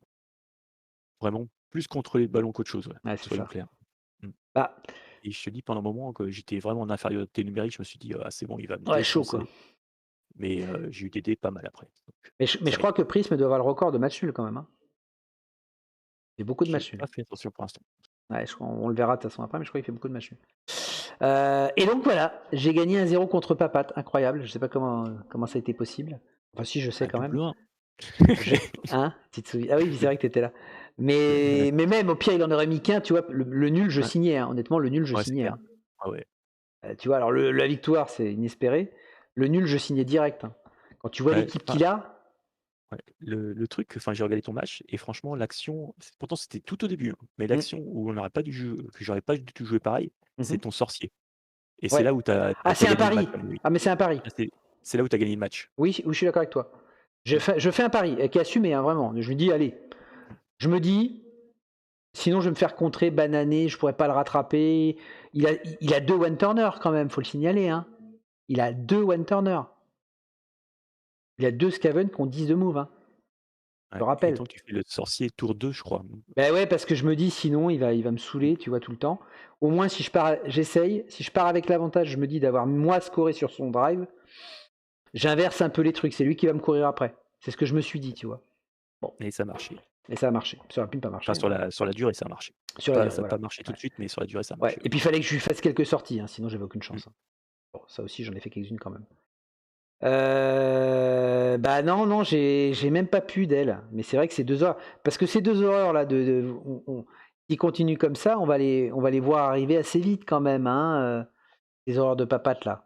vraiment plus contrôlé le ballon qu'autre chose, Ouais, c'est soyons ça. clairs. Bah, Et je te dis, pendant un moment que j'étais vraiment en infériorité numérique, je me suis dit: «Ah c'est bon, il va me ouais, chaud quoi. défoncer». Mais j'ai eu des dés pas mal après, donc Mais ça je crois allait. que Prism doit avoir le record de match nul quand même, hein. Il fait beaucoup de J'ai matchs nuls. pas fait attention pour l'instant. Ouais, on le verra de toute façon après, mais je crois qu'il fait beaucoup de matchs nuls. Et donc voilà, j'ai gagné 1-0 contre Papat, incroyable. Je sais pas comment ça a été possible. Enfin si, je sais Ah quand même. double 1. Hein, tu te souviens? Ah oui, c'est vrai que t'étais là. Mais même au pire, il en aurait mis qu'un, tu vois. Le nul, je Ouais. signais, hein. Honnêtement, le nul, je Ouais, c'est signais, clair. hein. Ah ouais. Tu vois, alors la victoire, c'est inespéré. Le nul, je signais direct, hein. Quand tu vois Ouais, l'équipe enfin, qu'il a, ouais. Le truc, enfin, j'ai regardé ton match et franchement, l'action, pourtant c'était tout au début, hein, mais Mm. l'action où on n'aurait pas dû jouer, que j'aurais pas du tout joué pareil, c'est Mhm. ton sorcier. Et c'est Ouais. là où tu as Ah, c'est un gagné le match, pari. à mon avis. Ah, mais c'est un pari. Là, c'est là où tu as gagné le match. Oui, oui, je suis d'accord avec toi. Je Mm. fais un pari qui est assumé, hein, vraiment. Je me dis, allez, je me dis, sinon je vais me faire contrer, bananer, je pourrais pas le rattraper. Il a 2 one-turner quand même, faut le signaler, hein. Il a 2 one-turner. Il a 2 Skaven qui ont 10 de move, hein. Je Ouais. te Et rappelle. toi, tu fais le sorcier tour 2, je crois. Ben ouais, parce que je me dis, sinon, il va me saouler, tu vois, tout le temps. Au moins, si je pars, j'essaye. Si je pars avec l'avantage, je me dis d'avoir moi scoré sur son drive. J'inverse un peu les trucs. C'est lui qui va me courir après. C'est ce que je me suis dit, tu vois. Bon, Et ça a marché. et ça a marché. Ça aurait pu ne pas marcher, Enfin, sur la durée, ça a marché. sur la durée, Ça n'a voilà. pas marché tout Ouais. de suite, mais sur la durée, ça a Ouais. marché. Et puis, il fallait que je lui fasse quelques sorties, hein, sinon, j'avais aucune chance, Mm. hein. Bon, ça aussi, j'en ai fait quelques-unes quand même. Bah non, j'ai même pas pu d'elle. Mais c'est vrai que ces 2 heures, parce que ces 2 horreurs là, qui continuent comme ça, on va les voir arriver assez vite quand même, hein, ces horreurs de papate là,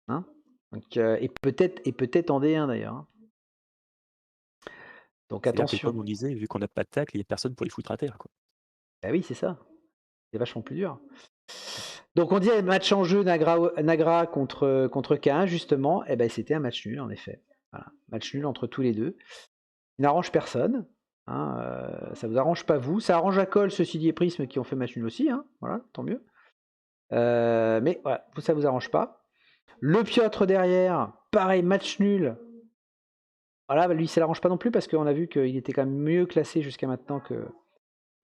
hein. Donc, et peut-être en D1 d'ailleurs, hein. Donc C'est-à-dire que, attention. comme on disait, vu qu'on n'a pas de tacle, il n'y a personne pour les foutre à terre, quoi. Bah oui, c'est ça. C'est vachement plus dur. Donc on dit match en jeu Nagra contre K1 justement. Et ben c'était un match nul en effet. Voilà, match nul entre tous les deux. Il n'arrange personne, hein, ça vous arrange pas vous. Ça arrange Acol, ceci dit, et Prism qui ont fait match nul aussi, hein, voilà, tant mieux. Mais voilà, ça vous arrange pas. Le Piotr derrière, pareil, match nul. Voilà, lui, ça l'arrange pas non plus parce qu'on a vu qu'il était quand même mieux classé jusqu'à maintenant que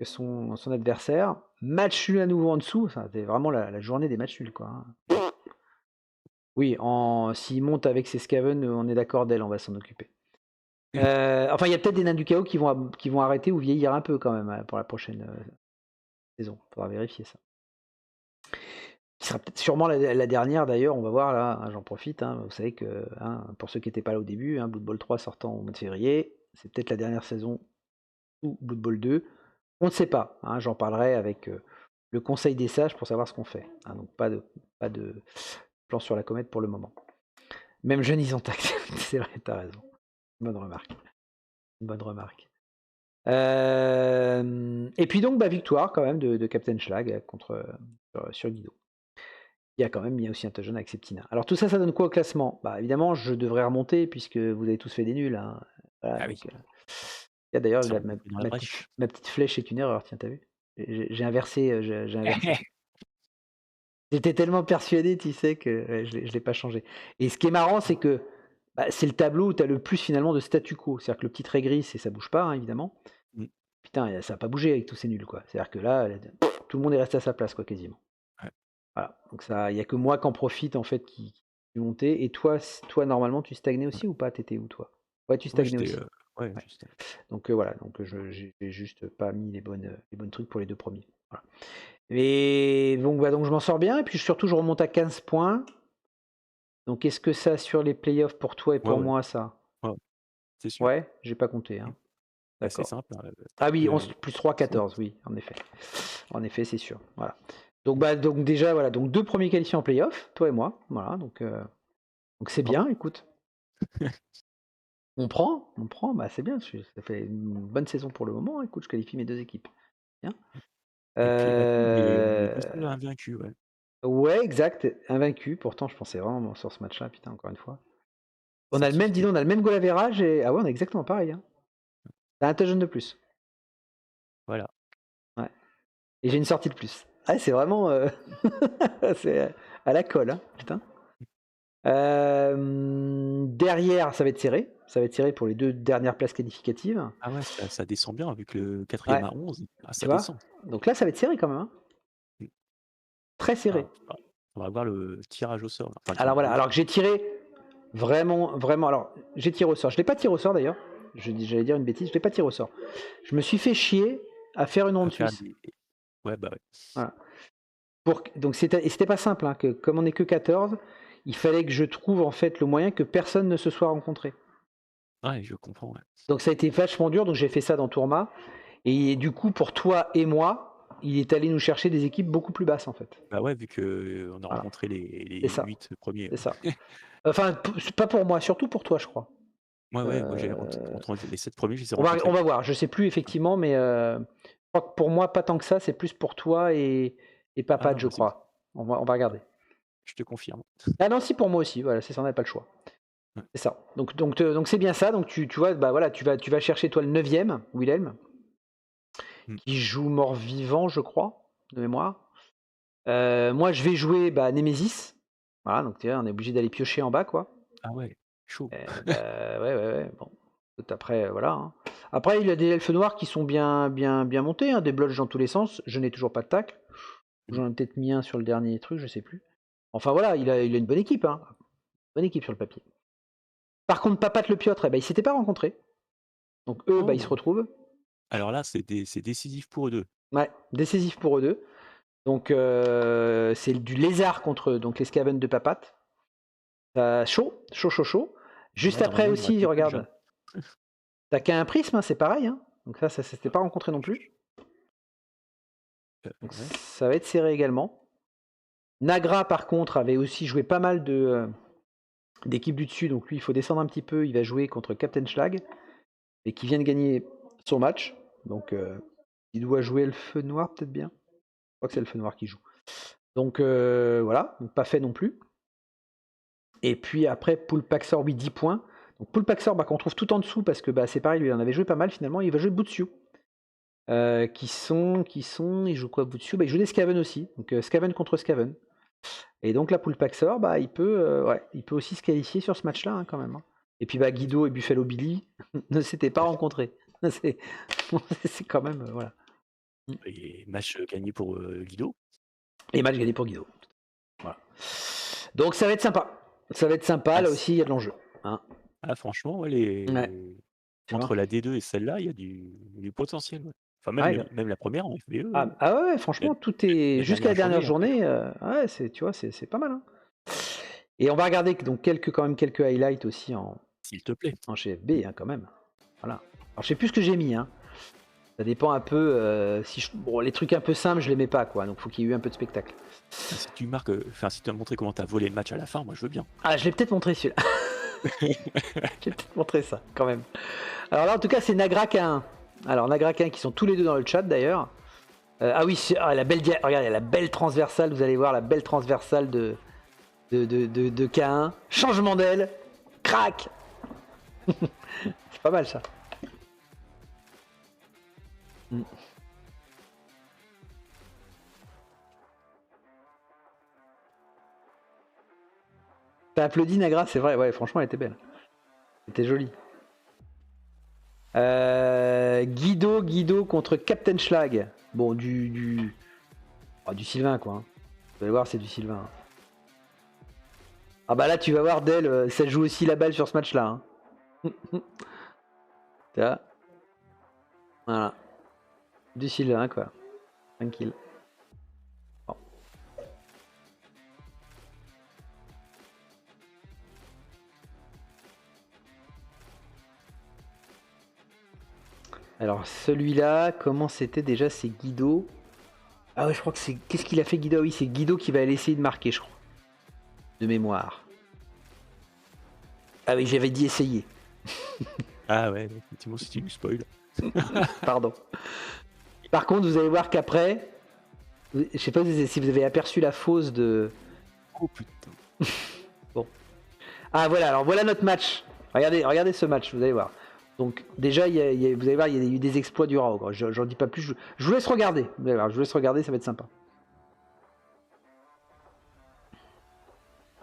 son adversaire. Match nul à nouveau en dessous, c'était vraiment la journée des matchs nuls, quoi, hein. Oui, s'il monte avec ses Skaven, on est d'accord d'elle, on va s'en occuper. Enfin, il y a peut-être des nains du chaos qui vont arrêter ou vieillir un peu quand même pour la prochaine saison. Il faudra vérifier ça. Qui sera peut-être sûrement la dernière d'ailleurs, on va voir là, hein, j'en profite. Hein, vous savez que, hein, pour ceux qui n'étaient pas là au début, hein, Blood Bowl 3 sortant au mois de février, c'est peut-être la dernière saison ou Blood Bowl 2. On ne sait pas, hein, j'en parlerai avec le conseil des sages pour savoir ce qu'on fait. Hein, donc pas de plan sur la comète pour le moment. Même jeunes, ils ont tact. C'est vrai, t'as raison. Bonne remarque. Une bonne remarque. Et puis donc, victoire quand même de Captain Schlag sur Guido. Il y a quand même mis aussi un touchdown avec Septina. Alors tout ça, ça donne quoi au classement? Bah évidemment, je devrais remonter puisque vous avez tous fait des nuls, hein. Voilà, Ah oui. donc, il y a d'ailleurs Ça, on est dans la brèche. ma petite flèche est une erreur, tiens, t'as vu? J'ai inversé, j'ai inversé. J'étais tellement persuadé, tu sais, que ouais, je l'ai pas changé. Et ce qui est marrant, c'est que c'est le tableau où tu as le plus finalement de statu quo. C'est-à-dire que le petit trait gris, ça bouge pas, hein, évidemment. Mm. Putain, ça n'a pas bougé avec tous ces nuls, quoi. C'est-à-dire que là, tout le monde est resté à sa place, quoi, quasiment. Ouais. Voilà. Donc il n'y a que moi qui en profite, en fait, qui tu montais. Et toi, normalement, tu stagnais aussi ou pas? T'étais où, toi? Ouais, tu Ouais, stagnais j'étais. aussi. Ouais, Ouais. juste. Donc voilà, donc j'ai juste pas mis les bonnes trucs pour les 2 premiers. Voilà. Et donc, donc je m'en sors bien. Et puis surtout, je remonte à 15 points. Donc est-ce que ça assure les playoffs pour toi et Ouais, pour ouais, moi, ça? ouais, c'est sûr. Ouais, j'ai pas compté. Hein. Bah, c'est D'accord. simple. Ah oui, Le- 11 plus 3, 14, oui, en effet. En effet, c'est sûr. Voilà. Donc déjà, voilà, donc 2 premiers qualifiés en playoff, toi et moi. Voilà, donc c'est bien, écoute. On prend, bah c'est bien, ça fait une bonne saison pour le moment. Écoute, je qualifie mes 2 équipes. Bien. Et puis, bah, on est les deux Euh, seuls invaincus, ouais. Ouais, exact, invaincu. Pourtant, je pensais vraiment sur ce match-là, putain, encore une fois. On C'est a le même, dis kiff-kiff. donc, on a le même goal average et ah ouais, on est exactement pareil. Hein. T'as un touchdown de plus. Voilà. Ouais. Et j'ai une sortie de plus. Ah, c'est vraiment, c'est à la colle, hein, putain. Derrière, ça va être serré. Ça va être serré pour les 2 dernières places qualificatives. Ah ouais, ça descend bien, vu que le 4e Ouais, à 11, tu ça vois. descend. Donc là, ça va être serré quand même. Hein. Mm. Très serré. Ah, on va voir le tirage au sort. Là. Enfin, Alors voilà, oui. alors que j'ai tiré vraiment. Alors, j'ai tiré au sort. Je l'ai pas tiré au sort d'ailleurs. J'allais dire une bêtise, je l'ai pas tiré au sort. Je me suis fait chier à faire une À ronde faire suisse. Ouais, bah ouais. Voilà. Donc c'était pas simple, hein, que comme on n'est que 14, il fallait que je trouve en fait le moyen que personne ne se soit rencontré. Ouais, je comprends. Ouais. Donc ça a été vachement dur, donc j'ai fait ça dans Tourma. Et du coup, pour toi et moi, il est allé nous chercher des équipes beaucoup plus basses en fait. Bah ouais, vu qu'on a Voilà. rencontré C'est les ça. 8 premiers. C'est ça. Enfin, pas pour moi, surtout pour toi, je crois. Ouais, moi j'ai entre les 7 premiers, je les ai On rencontrés. va voir, je sais plus effectivement, mais je crois que pour moi, pas tant que ça, c'est plus pour toi et Ah Papat, non, je crois. On va regarder. je te confirme. Ah non, si pour moi aussi, voilà, c'est ça, on n'a pas le choix. Ouais. C'est ça. Donc c'est bien ça. Donc tu vois, bah voilà, tu vas chercher toi le 9e, Wilhelm, Mm. qui joue mort-vivant, je crois, de mémoire. Moi, je vais jouer Nemesis. Voilà, donc tu vois, on est obligé d'aller piocher en bas, quoi. Ah ouais, chaud. Ouais. Bon. Après, voilà. Hein. Après, il y a des elfes noirs qui sont bien montés, hein, des blotches dans tous les sens. Je n'ai toujours pas de tacle. J'en ai peut-être mis un sur le dernier truc, je sais plus. Enfin voilà, il a une bonne équipe, hein. Bonne équipe sur le papier. Par contre, Papat le Piotr, ils s'étaient pas rencontrés. Donc eux, ils se retrouvent. Alors là, c'est décisif pour eux deux. Ouais, décisif pour eux deux. Donc c'est du lézard contre donc les Skaven de Papat. Chaud. Juste Là, après normalement, il y aurait aussi, plus regarde. T'as qu'un prisme, hein, c'est pareil. Hein. Donc ça s'était pas rencontré non plus. Donc, ouais. ça va être serré également. Nagra, par contre, avait aussi joué pas mal d'équipes du dessus. Donc lui, il faut descendre un petit peu. Il va jouer contre Captain Schlag. Et qui vient de gagner son match. Donc il doit jouer le feu noir, peut-être bien. Je crois que c'est le feu noir qui joue. Donc voilà, donc pas fait non plus. Et puis après, Poulpaxor, oui, 10 points. Donc Poulpaxor, qu'on trouve tout en dessous, parce que c'est pareil, lui, il en avait joué pas mal finalement. Il va jouer Butsu. Qui sont, il joue quoi Butsu? Il joue des Skaven aussi. Donc Skaven contre Skaven. Et donc la Poulpaxor, il peut aussi se qualifier sur ce match-là, hein, quand même. Hein. Et puis Guido et Buffalo Billy ne s'étaient pas rencontrés. C'est quand même, voilà. Et match gagné pour Guido. Et match gagné pour Guido. Voilà. Donc ça va être sympa. Ça va être sympa, là aussi il y a de l'enjeu. Hein. Ah franchement, Ouais. entre la D2 et celle-là, il y a du potentiel. Ouais. Enfin même la première en FBE. Ouais, franchement, tout est jusqu'à la dernière journée. Ouais, tu vois, c'est pas mal. Hein. Et on va regarder donc quelques highlights aussi s'il te plaît. En GFB, hein, quand même. Voilà. Alors je sais plus ce que j'ai mis. Hein. Ça dépend un peu. Bon, les trucs un peu simples, je les mets pas, quoi. Donc faut qu'il y ait eu un peu de spectacle. Si tu marques, si tu as montré comment tu as volé le match à la fin, moi je veux bien. Ah, je l'ai peut-être montré celui-là. J'ai peut-être montré ça, quand même. Alors là, en tout cas, c'est Nagrakin. Alors Nagrakin qui sont tous les deux dans le chat d'ailleurs. Ah oui, la belle, regardez, la belle transversale. Vous allez voir la belle transversale de K1. Changement d'aile. Crac. C'est pas mal ça. T'as applaudi Nagra, c'est vrai, ouais, franchement elle était belle. C'était joli. Guido contre Captain Schlag. Bon, du Sylvain, quoi. Hein. Vous allez voir, c'est du Sylvain. Ah bah là, tu vas voir, Del, ça joue aussi la balle sur ce match-là. Hein. Tu vois. Voilà. Du Sylvain, quoi. Tranquille. Bon. Alors, celui-là, comment c'était déjà? C'est Guido. Ah ouais, je crois que c'est... Qu'est-ce qu'il a fait, Guido? Oui, c'est Guido qui va aller essayer de marquer, je crois. De mémoire. Ah oui, j'avais dit essayer. Ah ouais, effectivement, c'était du spoil. Pardon. Par contre, vous allez voir qu'après... Je sais pas si vous avez aperçu la fausse de... Oh putain. Ah voilà, alors voilà notre match. Regardez ce match, vous allez voir. Donc déjà, vous allez voir, il y a eu des exploits du Raw. J'en dis pas plus, je vous laisse regarder. Vous allez voir, je vous laisse regarder, ça va être sympa.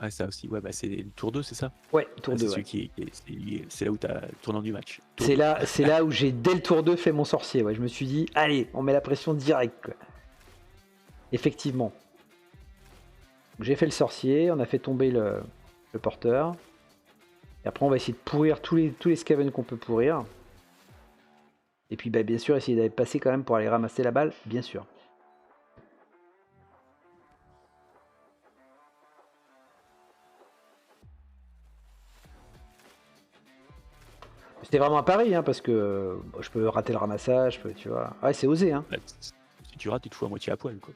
Ah, ça aussi, ouais, bah c'est le tour 2, c'est ça? Ouais, tour Ah, 2. c'est Ouais. celui c'est là où t'as le tournant du match. Tour C'est 2. là où j'ai, dès le tour 2, fait mon sorcier. Ouais. Je me suis dit, allez, on met la pression direct. Quoi. Effectivement. J'ai fait le sorcier, on a fait tomber le porteur. Et après, on va essayer de pourrir tous les scavens qu'on peut pourrir. Et puis, bah, bien sûr, essayer d'aller passer quand même pour aller ramasser la balle, bien sûr. C'était vraiment un pari, hein, parce que je peux rater le ramassage, tu vois. Ouais, c'est osé, hein. Bah, si tu rates, tu te fous à moitié à poil, quoi.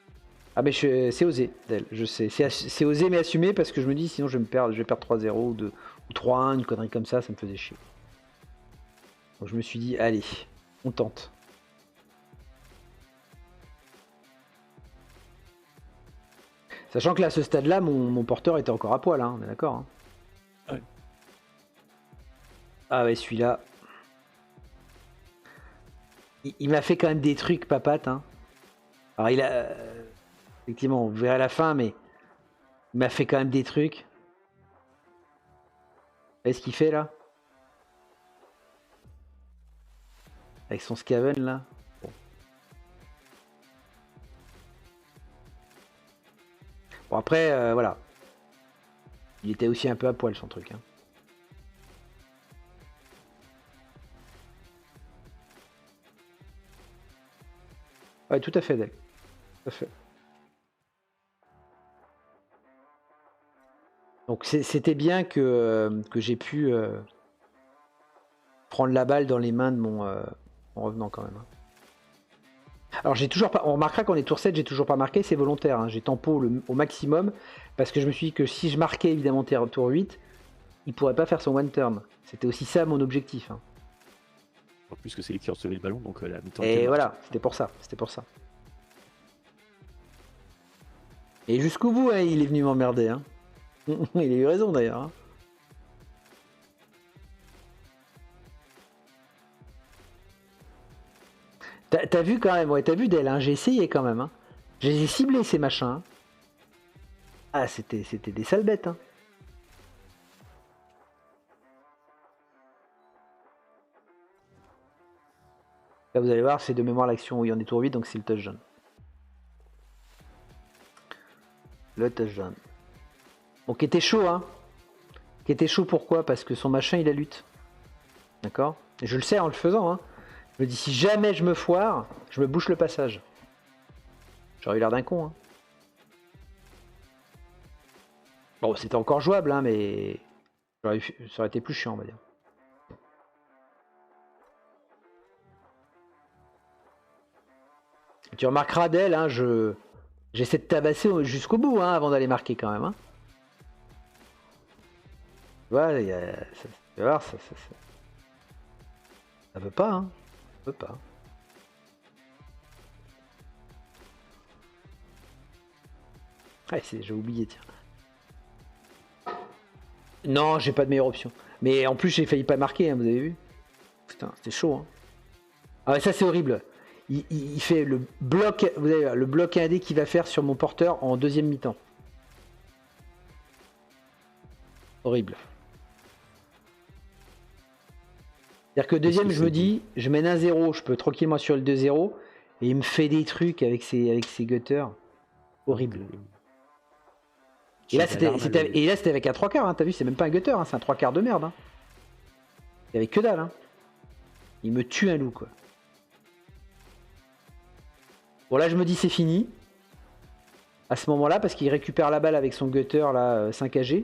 Ah, mais c'est osé, Del, je sais. C'est osé, mais assumé, parce que je me dis, sinon je vais perdre 3-0 ou 3-1, une connerie comme ça me faisait chier. Donc je me suis dit, allez, on tente. Sachant que là, à ce stade-là, mon porteur était encore à poil, hein, on est d'accord. Hein. Ouais. Ah ouais, celui-là. Il m'a fait quand même des trucs, papate. Hein. Alors il a... effectivement, vous verrez à la fin, mais il m'a fait quand même des trucs. Vous voyez ce qu'il fait là? Avec son Skaven là. Bon. Bon après, voilà. Il était aussi un peu à poil son truc. Hein. Ouais, tout à fait, Del. Tout à fait. Donc c'était bien que j'ai pu prendre la balle dans les mains de mon revenant quand même. Hein. Alors j'ai toujours pas. On remarquera qu'on est tour 7, j'ai toujours pas marqué, c'est volontaire. Hein. J'ai tempo au maximum parce que je me suis dit que si je marquais évidemment tour 8, il pourrait pas faire son one turn. C'était aussi ça mon objectif. Hein. En plus que c'est lui qui recevait le ballon, donc la mi-temps. Et voilà, c'était pour ça. Et jusqu'au bout, hein, il est venu m'emmerder. Hein. Il a eu raison d'ailleurs. Hein. T'as vu quand même, ouais, t'as vu Del, hein, j'ai essayé quand même. Hein. Je les ai ciblés ces machins. Hein. Ah, c'était des sales bêtes. Hein. Là, vous allez voir, c'est de mémoire l'action où il y en est tour 8, donc c'est le touchdown. Le touchdown. Bon, qui était chaud, hein. Qui était chaud, pourquoi? Parce que son machin, il a lutte. D'accord? Et je le sais en le faisant, hein. Je me dis, si jamais je me foire, je me bouche le passage. J'aurais eu l'air d'un con, hein. Bon, c'était encore jouable, hein, mais ça aurait été plus chiant, on va dire. Tu remarqueras d'elle, hein, j'essaie de tabasser jusqu'au bout, hein, avant d'aller marquer quand même. Hein. Tu vois, tu vas voir, ça veut pas, hein. Ça veut pas. Ah, j'ai oublié, tiens. Non, j'ai pas de meilleure option. Mais en plus, j'ai failli pas marquer, hein, vous avez vu? Putain, c'était chaud. Hein. Ah ouais, ça c'est horrible. Il fait le bloc, vous allez voir, le bloc indé qu'il va faire sur mon porteur en deuxième mi-temps. Horrible. C'est-à-dire que deuxième, je me dis, je mène 1-0, je peux tranquillement sur le 2-0, et il me fait des trucs avec ses gutters. Horrible. Et là, J'ai la larme à l'œil. c'était avec un 3 quarts, hein, t'as vu, c'est même pas un gutter, hein, c'est un 3 quarts de merde. Hein. Il y avait que dalle. Hein. Il me tue un loup, quoi. Bon, là, je me dis c'est fini. À ce moment-là, parce qu'il récupère la balle avec son gutter, là, 5 AG.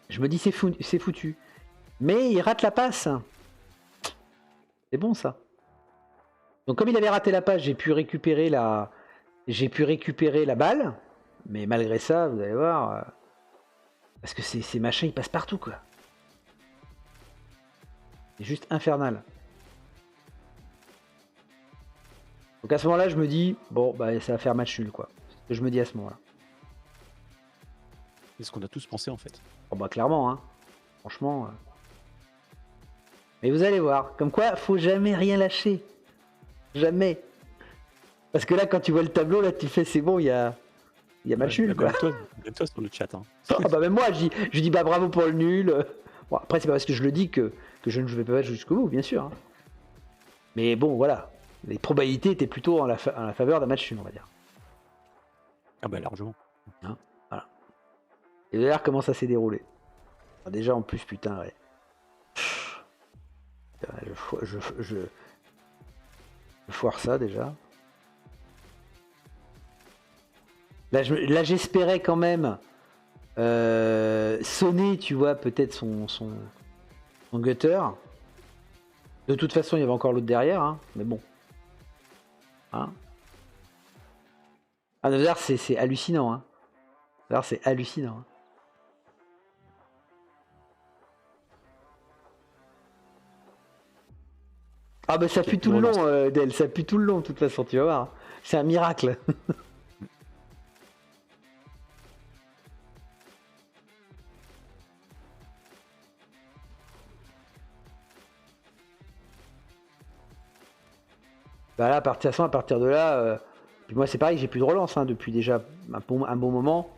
Je me dis c'est foutu. Mais il rate la passe. C'est bon, ça. Donc, comme il avait raté la passe, j'ai pu récupérer la balle. Mais malgré ça, vous allez voir... parce que ces machins, ils passent partout, quoi. C'est juste infernal. Donc à ce moment-là, je me dis, bon, bah ça va faire match nul, quoi. C'est ce que je me dis à ce moment-là. C'est ce qu'on a tous pensé en fait. Bon, bah clairement, hein. Franchement. Mais vous allez voir, comme quoi, faut jamais rien lâcher. Jamais. Parce que là, quand tu vois le tableau, là, tu fais, c'est bon, il y a match nul, quoi. Même toi sur le chat. Hein. Ah bah même moi, je dis bah bravo pour le nul. Bon, après, c'est pas parce que je le dis que je ne vais pas mettre jusqu'au bout, bien sûr. Hein. Mais bon, voilà. Les probabilités étaient plutôt en la faveur d'un match nul, on va dire. Ah bah largement. Hein, voilà. Et d'ailleurs, comment ça s'est déroulé. Alors, déjà, en plus, putain, ouais. Je foire ça, déjà. Là, j'espérais quand même sonner, tu vois, peut-être son gutter. De toute façon, il y avait encore l'autre derrière, hein, mais bon. Hein. Ah, d'ailleurs, c'est hallucinant. Hein. D'ailleurs, c'est hallucinant. Hein. Ah, bah ça pue tout le long, Del. Ça pue tout le long, de toute façon, tu vas voir. C'est un miracle. Bah là, à partir de là, puis moi c'est pareil, j'ai plus de relance hein, depuis déjà un bon moment.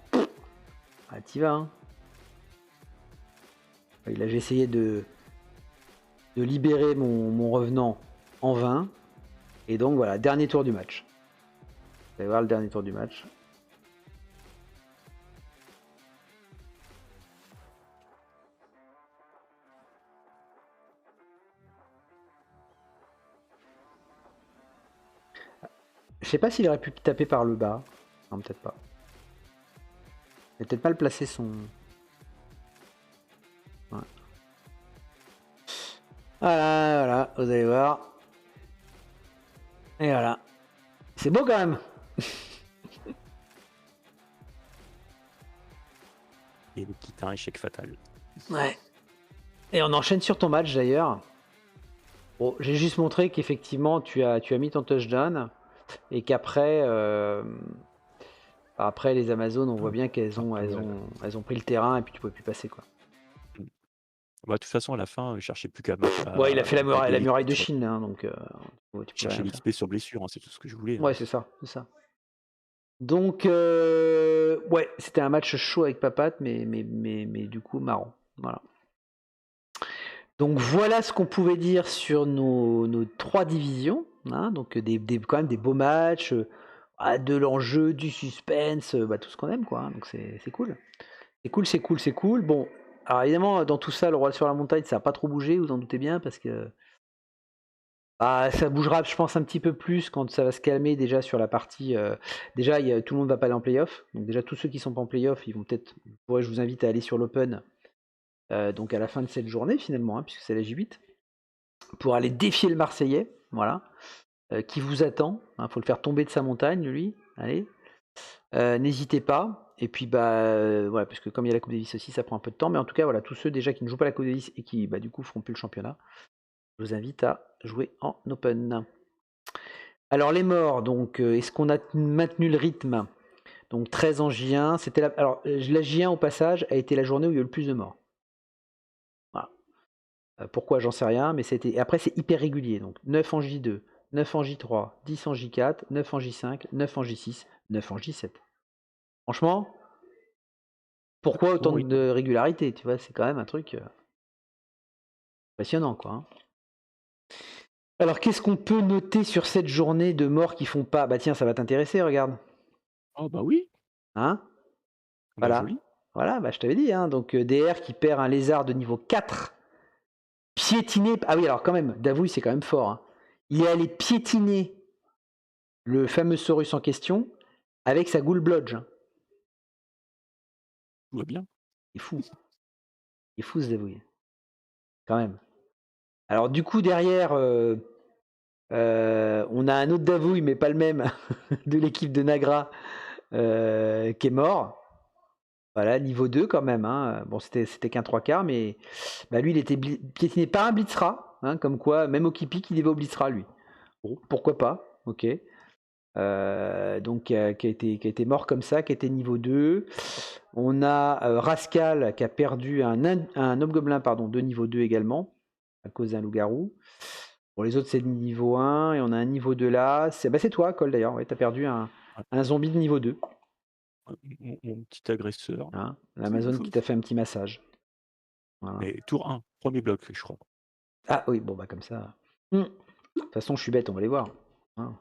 Ah, t'y vas. Hein. Et là, j'ai essayé de libérer mon revenant en vain. Et donc voilà, dernier tour du match. Vous allez voir le dernier tour du match. Je sais pas s'il aurait pu taper par le bas. Non, peut-être pas. Il a peut-être mal placé son... Ouais. Voilà, vous allez voir. Et voilà. C'est beau quand même. Et le quitte un échec fatal. Ouais. Et on enchaîne sur ton match d'ailleurs. Bon, j'ai juste montré qu'effectivement tu as mis ton touchdown et qu'après après les Amazones, on voit bien qu'elles ont pris le terrain et puis tu pouvais plus passer quoi. Bah, de toute façon, à la fin, il cherchait plus qu'à. Ouais, il a fait la muraille de Chine, hein, donc. Tu cherchais l'XP sur blessure, hein, c'est tout ce que je voulais. Ouais, hein. c'est ça. Donc, ouais, c'était un match chaud avec Papat, mais du coup marrant. Voilà. Donc voilà ce qu'on pouvait dire sur nos 3 divisions. Hein, donc quand même des beaux matchs, de l'enjeu, du suspense, tout ce qu'on aime quoi. Hein, donc c'est cool. C'est cool. Bon, alors évidemment dans tout ça, le roi sur la montagne, ça n'a pas trop bougé, vous en doutez bien, parce que ça bougera, je pense, un petit peu plus quand ça va se calmer déjà sur la partie. Déjà, tout le monde va pas aller en playoff. Donc déjà, tous ceux qui sont pas en playoff, ils vont peut-être. Je vous invite à aller sur l'Open. Donc à la fin de cette journée finalement, hein, puisque c'est la J8, pour aller défier le Marseillais, voilà, qui vous attend. Faut le faire tomber de sa montagne, lui. Allez, n'hésitez pas. Et puis voilà, parce que comme il y a la Coupe Davis aussi, ça prend un peu de temps. Mais en tout cas, voilà, tous ceux déjà qui ne jouent pas la Coupe Davis et qui du coup feront plus le championnat, je vous invite à jouer en Open. Alors les morts, donc est-ce qu'on a maintenu le rythme? Donc 13 en J1, c'était alors la J1 au passage a été la journée où il y a eu le plus de morts. Voilà. Pourquoi j'en sais rien, mais c'était. Après c'est hyper régulier, donc 9 en J2, 9 en J3, 10 en J4, 9 en J5, 9 en J6, 9 en J7. Franchement, pourquoi autant de régularité? Tu vois, c'est quand même un truc impressionnant, quoi. Hein. Alors, qu'est-ce qu'on peut noter sur cette journée de morts qui font pas? Bah tiens, ça va t'intéresser, regarde. Oh bah oui. Hein? Bah, Voilà. joli. Voilà, bah, je t'avais dit, hein. Donc DR qui perd un lézard de niveau 4, piétiné. Ah oui, alors quand même, Davouille, c'est quand même fort, hein. Il est allé piétiner le fameux Saurus en question avec sa Ghoul Blodge. Tout va bien. Il est fou. Il est fou ce Davouille. Quand même. Alors du coup, derrière, on a un autre Davouille, mais pas le même, de l'équipe de Nagra, qui est mort. Voilà, niveau 2 quand même, hein. Bon, c'était qu'un 3/4, mais bah, lui, il était piétiné par un Blitzra, hein, comme quoi, même au Kipi, il y va au Blitzra, lui. Bon, pourquoi pas, ok. Donc, qui a été mort comme ça, qui était niveau 2. On a Rascal qui a perdu un Hobgoblin de niveau 2 également, à cause d'un loup-garou. Bon, les autres, c'est de niveau 1, et on a un niveau 2 là. C'est toi, Cole, d'ailleurs, ouais, tu as perdu un zombie de niveau 2. Mon petit agresseur. Hein, l'Amazon qui t'a fait un petit massage. Voilà. Mais tour 1, premier bloc, je crois. Ah oui, bon, bah comme ça. De toute façon, je suis bête, on va les voir. Hein.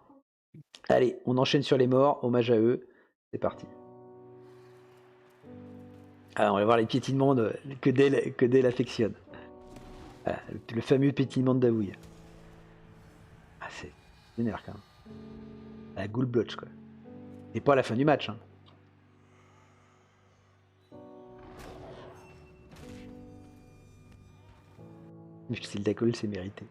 Allez, on enchaîne sur les morts, hommage à eux. C'est parti. Alors, on va voir les piétinements que Dale affectionne. Voilà, le fameux pétillement de Davouille. Ah, c'est vénère quand même. La Ghoul Blotch, quoi. Et pas à la fin du match, hein. Si le Dacol, c'est mérité.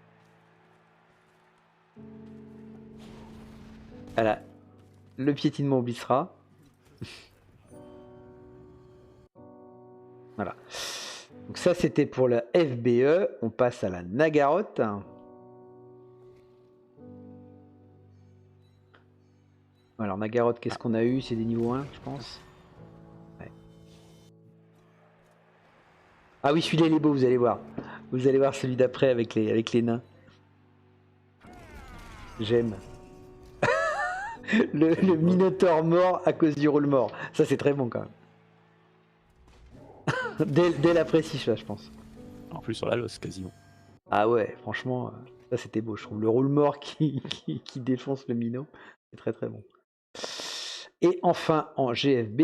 Voilà. Le piétinement obligera. Voilà. Donc ça, c'était pour la FBE. On passe à la Nagaroth. Alors, Nagaroth, qu'est-ce qu'on a eu? C'est des niveaux 1, je pense. Ouais. Ah oui, celui-là, il est beau, vous allez voir. Vous allez voir celui d'après avec les nains. J'aime. le Minotaure mort à cause du rôle mort. Ça, c'est très bon quand même. dès l'apprécie, ça, je pense. En plus, sur la losse, quasiment. Ah ouais, franchement, ça c'était beau, je trouve. Le rôle mort qui défonce le minot, c'est très très bon. Et enfin, en GFB.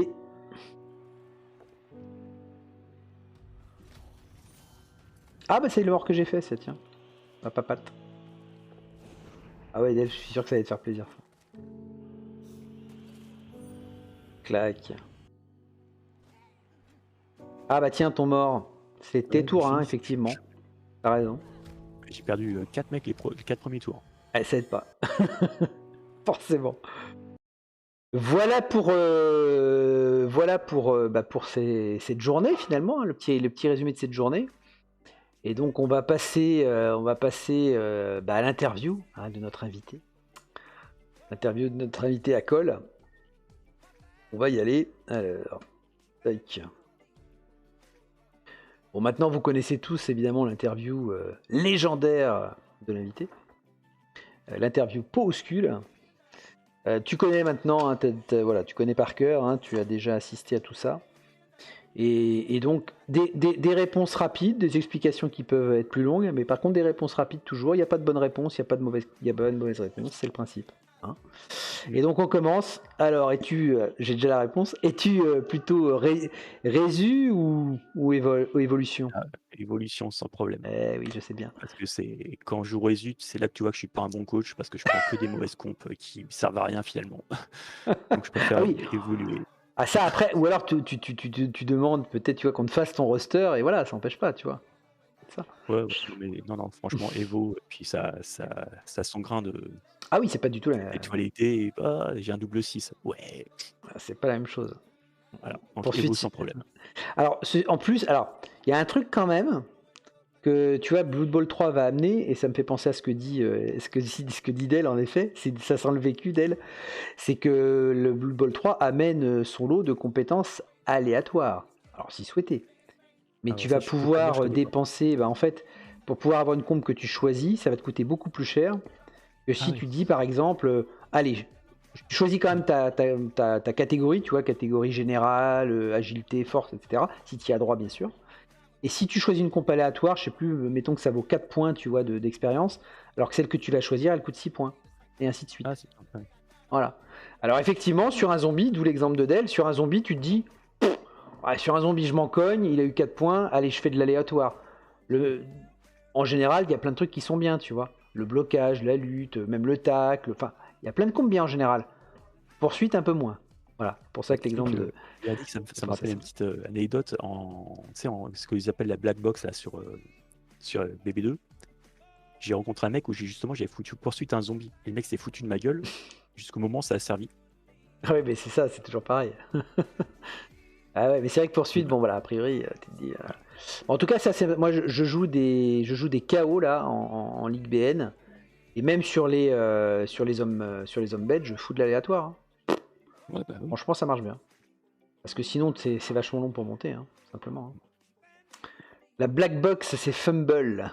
Ah bah c'est le mort que j'ai fait, ça, tiens. Ma papate. Ah ouais, je suis sûr que ça allait te faire plaisir. Clac. Ah bah tiens, ton mort. C'est tes tours, hein, effectivement. T'as raison. J'ai perdu 4 mecs les 4 premiers tours. Ah, ça aide pas. Forcément. Voilà pour cette journée finalement, hein, le petit résumé de cette journée. Et donc on va passer à l'interview, hein, de notre invité. L'interview de notre invité à Cole. On va y aller. Alors, tac. Bon, maintenant vous connaissez tous évidemment l'interview légendaire de l'invité. L'interview Pauscule. Tu connais maintenant, hein, voilà, tu connais par cœur, hein, tu as déjà assisté à tout ça. Et donc, des réponses rapides, des explications qui peuvent être plus longues, mais par contre, des réponses rapides toujours. Il n'y a pas de bonne réponse, il n'y a pas de mauvaise réponse, c'est le principe. Hein. Et donc, on commence. Alors, j'ai déjà la réponse, es-tu plutôt résu ou évolution? Évolution sans problème. Oui, je sais bien. Parce que c'est quand je joue Résu, c'est là que tu vois que je suis pas un bon coach parce que je prends que des mauvaises compes qui servent à rien finalement. Donc je préfère évoluer. Ah ça après, ou alors tu demandes peut-être, tu vois, qu'on te fasse ton roster et voilà, ça n'empêche pas, tu vois. Ça. Ouais, mais non, franchement, Evo, et puis ça a son grain de. Ah oui, c'est pas du tout la même. Étoilité, j'ai un double 6. Ouais. C'est pas la même chose. Alors, Evo sans problème. Alors, en plus, il y a un truc quand même que tu vois, Blood Bowl 3 va amener, et ça me fait penser à ce que dit Dell en effet, ça sent le vécu d'elle, c'est que le Blood Bowl 3 amène son lot de compétences aléatoires, alors si souhaité. Mais tu vas pouvoir dépenser, en fait, pour pouvoir avoir une comp que tu choisis, ça va te coûter beaucoup plus cher que si tu dis par exemple, allez, tu choisis quand même ta catégorie, tu vois, catégorie générale, agilité, force, etc. Si tu y as droit, bien sûr. Et si tu choisis une comp aléatoire, je sais plus, mettons que ça vaut 4 points, tu vois, d'expérience, alors que celle que tu vas choisir, elle coûte 6 points. Et ainsi de suite. Ah, c'est sympa. Voilà. Alors effectivement, sur un zombie, d'où l'exemple de Dell, sur un zombie, tu te dis, Ouais, sur un zombie, je m'en cogne, il a eu 4 points, allez, je fais de l'aléatoire. En général, il y a plein de trucs qui sont bien, tu vois. Le blocage, la lutte, même le tacle, enfin, il y a plein de combos bien en général. Poursuite, un peu moins. Voilà, pour ça que l'exemple de... Il a dit que ça me rappelle une petite anecdote tu sais, ce qu'ils appellent la black box là, sur BB2. J'ai rencontré un mec où j'avais foutu poursuite à un zombie. Et le mec s'est foutu de ma gueule jusqu'au moment où ça a servi. Ah ouais, mais c'est ça, c'est toujours pareil. Ah ouais, mais c'est vrai que poursuite, bon voilà, a priori, tu te dis... Bon, en tout cas, ça, moi je joue des KO là en Ligue BN. Et même sur les hommes bêtes, je fous de l'aléatoire. Hein. Ouais, bah oui. Franchement, ça marche bien. Parce que sinon, c'est vachement long pour monter, hein, simplement. Hein. La black box, c'est Fumble.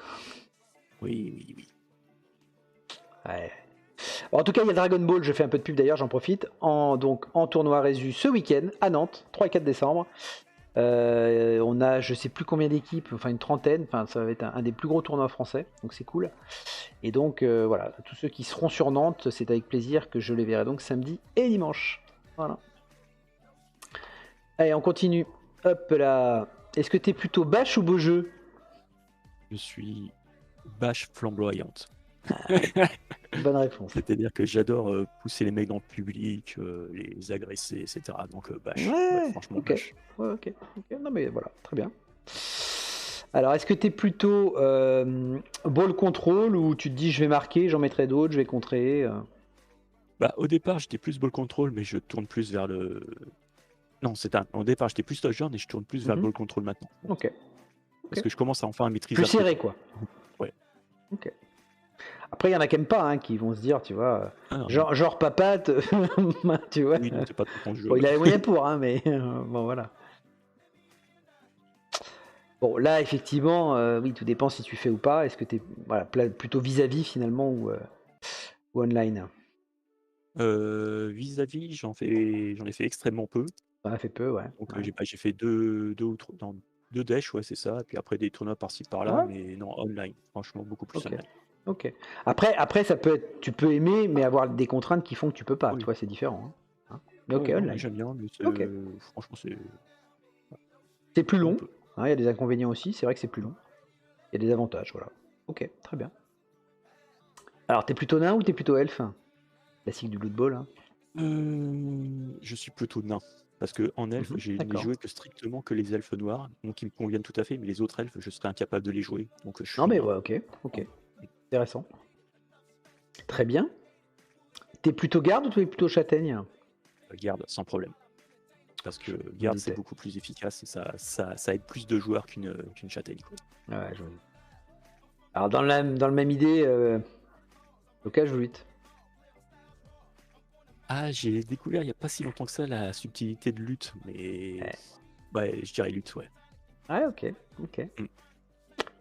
Oui. Ouais. En tout cas, il y a Dragon Ball, je fais un peu de pub d'ailleurs, j'en profite. En tournoi Résu ce week-end à Nantes, 3 et 4 décembre. On a je sais plus combien d'équipes, enfin une trentaine, enfin ça va être un des plus gros tournois français, donc c'est cool. Et donc voilà, tous ceux qui seront sur Nantes, c'est avec plaisir que je les verrai donc samedi et dimanche. Voilà. Allez, on continue. Hop là. Est-ce que t'es plutôt bâche ou beau jeu? Je suis bâche flamboyante. Bonne réponse. C'est-à-dire que j'adore pousser les mecs dans le public, les agresser, etc. Donc bâche. Ouais, franchement, ok. bâche. Ouais, ok. Non mais voilà, très bien. Alors, est-ce que t'es plutôt ball control ou tu te dis je vais marquer, j'en mettrai d'autres, je vais contrer Bah, au départ, j'étais plus ball control, mais je tourne plus vers le. Non, au départ, j'étais plus touchdown et je tourne plus vers le ball control maintenant. Ok. Parce que je commence à enfin maîtriser. Plus serré, quoi. Ouais. Ok. Après, il y en a qui n'aiment pas, hein, qui vont se dire, tu vois, Ah, genre papate, tu vois. oui, non, c'est pas trop ton jeu. Bon, il a les moyens pour, hein, mais bon, voilà. Bon, là, effectivement, oui, tout dépend si tu fais ou pas. Est-ce que tu es plutôt vis-à-vis, finalement, ou online? Vis-à-vis, j'en ai fait extrêmement peu. Ça fait peu, ouais. Donc Ouais. j'ai fait deux ou trois, non, 2 dash, ouais, c'est ça. Et puis après des tournois par-ci par-là, Ouais. mais non, online. Franchement, beaucoup plus Ok. online. Ok. Après, ça peut être, tu peux aimer, mais avoir des contraintes qui font que tu peux pas. Oui. Tu vois, c'est différent. Hein. Mais ok, Ouais, non, online. mais j'aime bien, mais Ok. franchement, c'est. C'est plus long. On peut. Il y a des inconvénients aussi. C'est vrai que c'est plus long. Il y a des avantages, voilà. Ok, très bien. Alors, t'es plutôt nain ou t'es plutôt elfe? Classique du Blood Bowl. Hein. Je suis plutôt nain. Parce que en elfe, je n'ai d'accord. joué que strictement que les elfes noirs, donc ils me conviennent tout à fait, mais les autres elfes, je serais incapable de les jouer. Donc je suis Non, mais nain. ouais, ok. Intéressant. Très bien. T'es plutôt garde ou t'es plutôt châtaigne? Garde, sans problème. Parce que garde, c'est doutais. beaucoup plus efficace et ça aide plus de joueurs qu'une châtaigne. Quoi. Ouais, je vois. Alors, dans le même idée, blocage ou 8? Ah, j'ai découvert il n'y a pas si longtemps que ça la subtilité de lutte, mais ouais, je dirais lutte, ouais. Ouais, ok.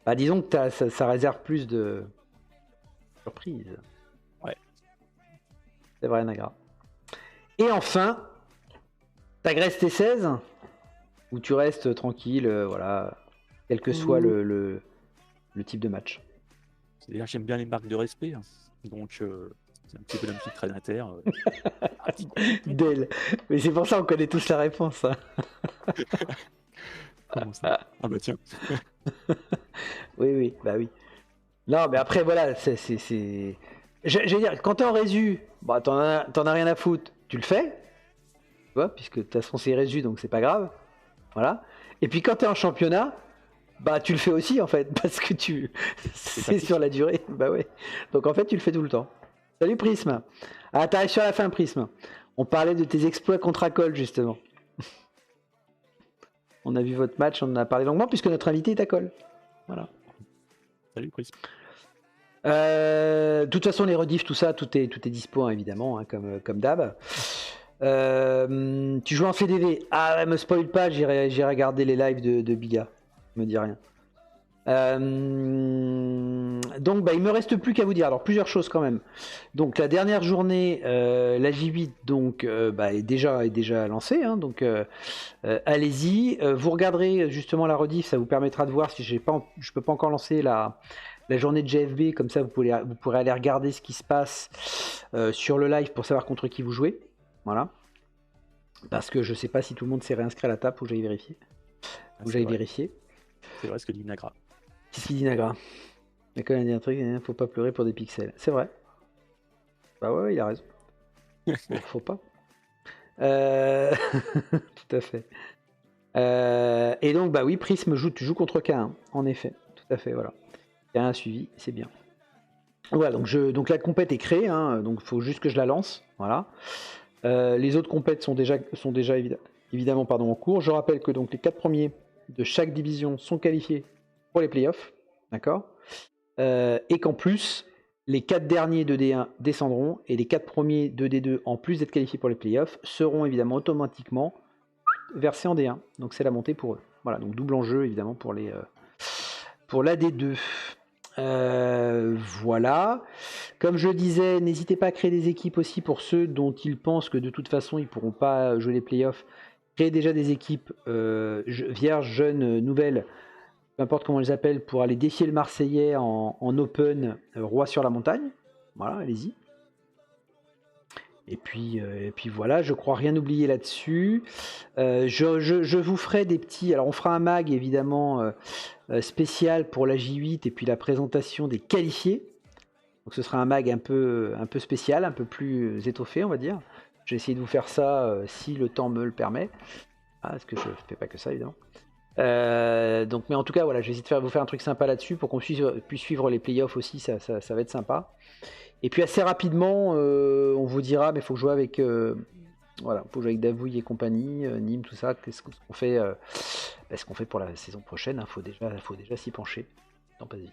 Bah, disons que ça réserve plus de surprise. Ouais. C'est vrai, Nagra. Et enfin, t'agresses tes 16 ou tu restes tranquille, voilà, quel que soit le type de match. C'est-à-dire que j'aime bien les marques de respect, hein. Donc c'est un petit peu d'un petit traîne à terre. Del. Mais c'est pour ça qu'on connaît tous la réponse. Hein. Comment ça? Ah bah tiens. Oui, bah oui. Non, mais après, voilà, J'allais dire, quand t'es en résu, bah, t'en as rien à foutre, tu le fais, tu vois, puisque de toute façon c'est résu, donc c'est pas grave. Voilà. Et puis quand t'es en championnat, bah tu le fais aussi en fait, parce que c'est sur la durée. Bah ouais. Donc en fait, tu le fais tout le temps. Salut Prisme. Ah, t'arrives sur la fin, Prisme. On parlait de tes exploits contre Acol, justement. On a vu votre match, on en a parlé longuement, puisque notre invité est Acol. Voilà. Salut Chris. De toute façon, les rediffs, tout ça, tout est dispo, hein, évidemment, hein, comme d'hab. Tu joues en CDV. Ah, me spoil pas, j'irai regarder les lives de Biga. Me dis rien. Donc, bah, il me reste plus qu'à vous dire. Alors, plusieurs choses quand même. Donc, la dernière journée, la J8, donc, bah, est déjà lancée. Hein, donc, allez-y. Vous regarderez justement la rediff, ça vous permettra de voir si je peux pas encore lancer la journée de GFB. Comme ça, vous pourrez aller regarder ce qui se passe sur le live pour savoir contre qui vous jouez. Voilà. Parce que je sais pas si tout le monde s'est réinscrit à la table, faut que j'aille vérifier. Faut que j'aille vérifier. C'est vrai ce que dit Nagra. Qu'est-ce qu'il dit Nagra? Il a quand même dit un truc, faut pas pleurer pour des pixels. C'est vrai. Bah ouais, il a raison. Faut pas. Tout à fait. Et donc, bah oui, Prism tu joues contre K1, en effet. Tout à fait, voilà. K1 suivi, c'est bien. Voilà, donc la compète est créée, hein, donc il faut juste que je la lance. Voilà. Les autres compètes sont déjà évidemment en cours. Je rappelle que donc les 4 premiers de chaque division sont qualifiés pour les playoffs. D'accord. Et qu'en plus, les 4 derniers de D1 descendront et les 4 premiers de D2, en plus d'être qualifiés pour les playoffs, seront évidemment automatiquement versés en D1. Donc c'est la montée pour eux. Voilà, donc double enjeu évidemment pour la D2. Voilà. Comme je disais, n'hésitez pas à créer des équipes aussi pour ceux dont ils pensent que de toute façon ils ne pourront pas jouer les playoffs. Créez déjà des équipes vierges, jeunes, nouvelles, peu importe comment on les appelle, pour aller défier le Marseillais en open, roi sur la montagne. Voilà, allez-y. Et puis voilà, je crois rien oublier là-dessus. Je vous ferai des petits... Alors on fera un mag évidemment spécial pour la J8 et puis la présentation des qualifiés. Donc ce sera un mag un peu spécial, un peu plus étoffé on va dire. J'ai essayé de vous faire ça si le temps me le permet. Parce que je ne fais pas que ça évidemment. Donc, mais en tout cas voilà, je vais essayer de vous faire un truc sympa là-dessus pour qu'on puisse suivre les playoffs aussi, ça va être sympa. Et puis assez rapidement, on vous dira, mais il faut que je joue avec, faut jouer avec Davouille et compagnie, Nîmes, tout ça. Qu'est-ce qu'on fait, pour la saison prochaine? Faut déjà s'y pencher. Non, pas vite.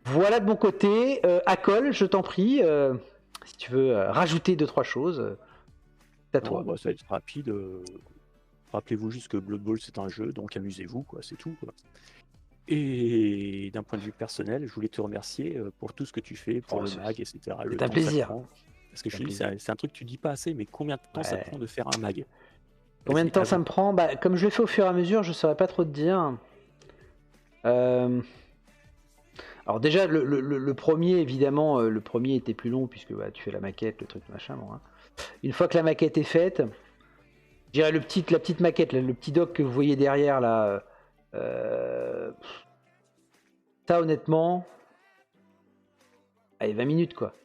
Voilà de mon côté. Akol, je t'en prie, si tu veux rajouter 2-3 choses, c'est à toi. Bah, ça va être rapide. Rappelez-vous juste que Blood Bowl c'est un jeu, donc amusez-vous, quoi, c'est tout, quoi. Et d'un point de vue personnel, je voulais te remercier pour tout ce que tu fais pour le mag, etc. C'est un plaisir. Parce que je te dis, c'est un truc que tu dis pas assez, mais combien de temps ça prend de faire un mag? Combien de temps ça me prend? Bah, comme je le fais au fur et à mesure, je saurais pas trop te dire. Alors déjà, le premier, évidemment, le premier était plus long puisque tu fais la maquette, le truc, machin. Bon, hein. Une fois que la maquette est faite, je dirais la petite maquette, le petit doc que vous voyez derrière là. Ça honnêtement, allez 20 minutes quoi.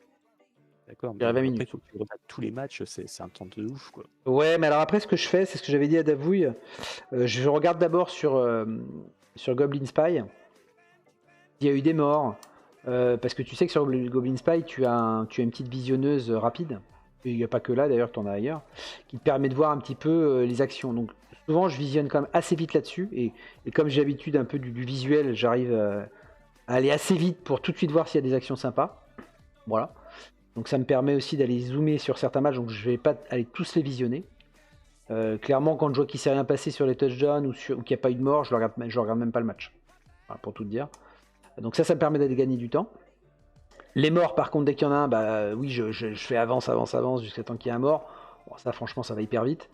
D'accord, mais après il faut que tu regardes tous les matchs, c'est un temps de ouf quoi. Ouais, mais alors après ce que je fais, c'est ce que j'avais dit à Davouille, je regarde d'abord sur Goblin Spy. Il y a eu des morts, parce que tu sais que sur Goblin Spy tu as une petite visionneuse rapide. Il n'y a pas que là d'ailleurs, tu en as ailleurs, qui te permet de voir un petit peu les actions. Donc souvent je visionne quand même assez vite là-dessus, et comme j'ai l'habitude un peu du visuel, j'arrive à aller assez vite pour tout de suite voir s'il y a des actions sympas. Voilà. Donc ça me permet aussi d'aller zoomer sur certains matchs, donc je vais pas aller tous les visionner. Clairement, quand je vois qu'il ne s'est rien passé sur les touchdowns ou qu'il n'y a pas eu de mort, je regarde même pas le match. Voilà, pour tout te dire. Donc ça me permet d'aller gagner du temps. Les morts, par contre, dès qu'il y en a un, oui, je fais avance jusqu'à temps qu'il y ait un mort. Bon, ça, franchement, ça va hyper vite.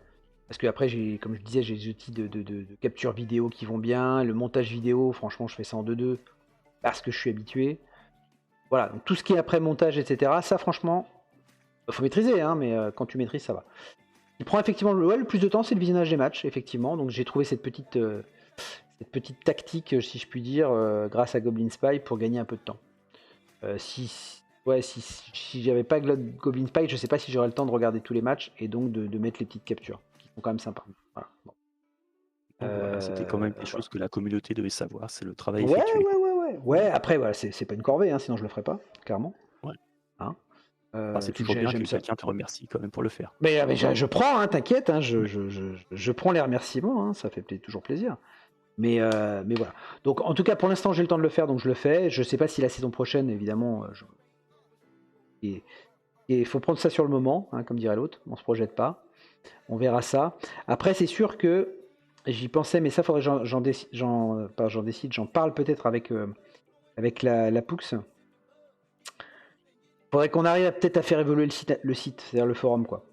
Parce que après, comme je disais, j'ai des outils de capture vidéo qui vont bien. Le montage vidéo, franchement, je fais ça en 2-2 parce que je suis habitué. Voilà, donc tout ce qui est après montage, etc., ça, franchement, faut maîtriser, hein, mais quand tu maîtrises, ça va. Il prend effectivement le plus de temps, c'est le visionnage des matchs, effectivement. Donc j'ai trouvé cette petite tactique, si je puis dire, grâce à Goblin Spy pour gagner un peu de temps. Si j'avais pas Goblin Spy, je sais pas si j'aurais le temps de regarder tous les matchs et donc de mettre les petites captures qui sont quand même sympas. Voilà. Bon. Voilà, c'était quand même des choses que la communauté devait savoir, c'est le travail effectué. Ouais, après voilà, c'est pas une corvée, hein, sinon je le ferais pas, clairement. Ouais. Hein, c'est toujours bien que quelqu'un te remercie quand même pour le faire. Mais je prends, hein, t'inquiète, hein, je prends les remerciements, hein, ça fait toujours plaisir. Mais voilà. Donc en tout cas pour l'instant j'ai le temps de le faire, donc je le fais. Je sais pas si la saison prochaine, évidemment, et il faut prendre ça sur le moment, hein, comme dirait l'autre, on se projette pas. On verra ça. Après c'est sûr que j'y pensais, mais ça faudrait que j'en parle peut-être avec la Poux. Faudrait qu'on arrive peut-être à faire évoluer le site, c'est-à-dire le forum, quoi.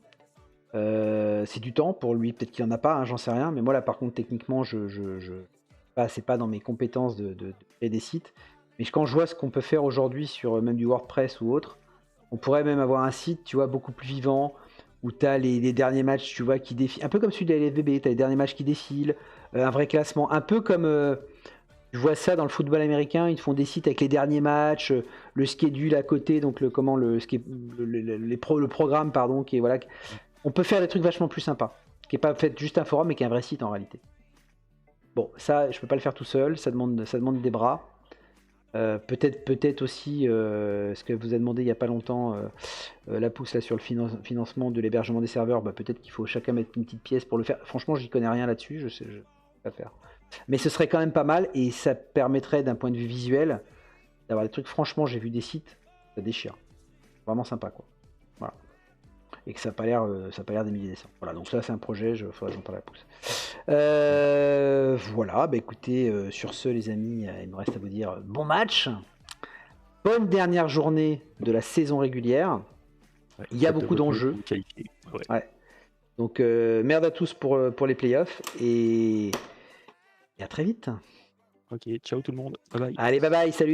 C'est du temps pour lui, peut-être qu'il en a pas, hein, j'en sais rien, mais moi là par contre techniquement c'est pas dans mes compétences de créer des sites, mais quand je vois ce qu'on peut faire aujourd'hui sur même du WordPress ou autre, on pourrait même avoir un site, tu vois, beaucoup plus vivant, où tu as les derniers matchs, tu vois, qui défilent. Un peu comme celui de la LFBB, tu as les derniers matchs qui défilent, un vrai classement. Un peu comme, je vois ça dans le football américain, ils te font des sites avec les derniers matchs, le schedule à côté, donc le programme, pardon, qui est, voilà. On peut faire des trucs vachement plus sympas, qui n'est pas fait juste un forum, mais qui est un vrai site en réalité. Bon, ça, je peux pas le faire tout seul, ça demande des bras. Peut-être aussi ce que vous a demandé il n'y a pas longtemps, la pousse là sur le financement de l'hébergement des serveurs. Peut-être qu'il faut chacun mettre une petite pièce pour le faire. Franchement, j'y connais rien là-dessus, je sais pas faire. Mais ce serait quand même pas mal et ça permettrait d'un point de vue visuel d'avoir des trucs. Franchement, j'ai vu des sites, ça déchire, vraiment sympa quoi. Voilà. Et que ça n'a pas l'air des milliers des cents. Voilà, donc ça c'est un projet, il faudrait que j'en parle à la pousse. Voilà, écoutez, sur ce les amis, il me reste à vous dire bon match, bonne dernière journée de la saison régulière. Ouais, Il y a faites de beaucoup votre mieux d'enjeux. pour vous qualifier. Ouais. Ouais. Donc merde à tous pour les playoffs et à très vite. Ok, ciao tout le monde. Bye bye. Allez, bye bye, salut.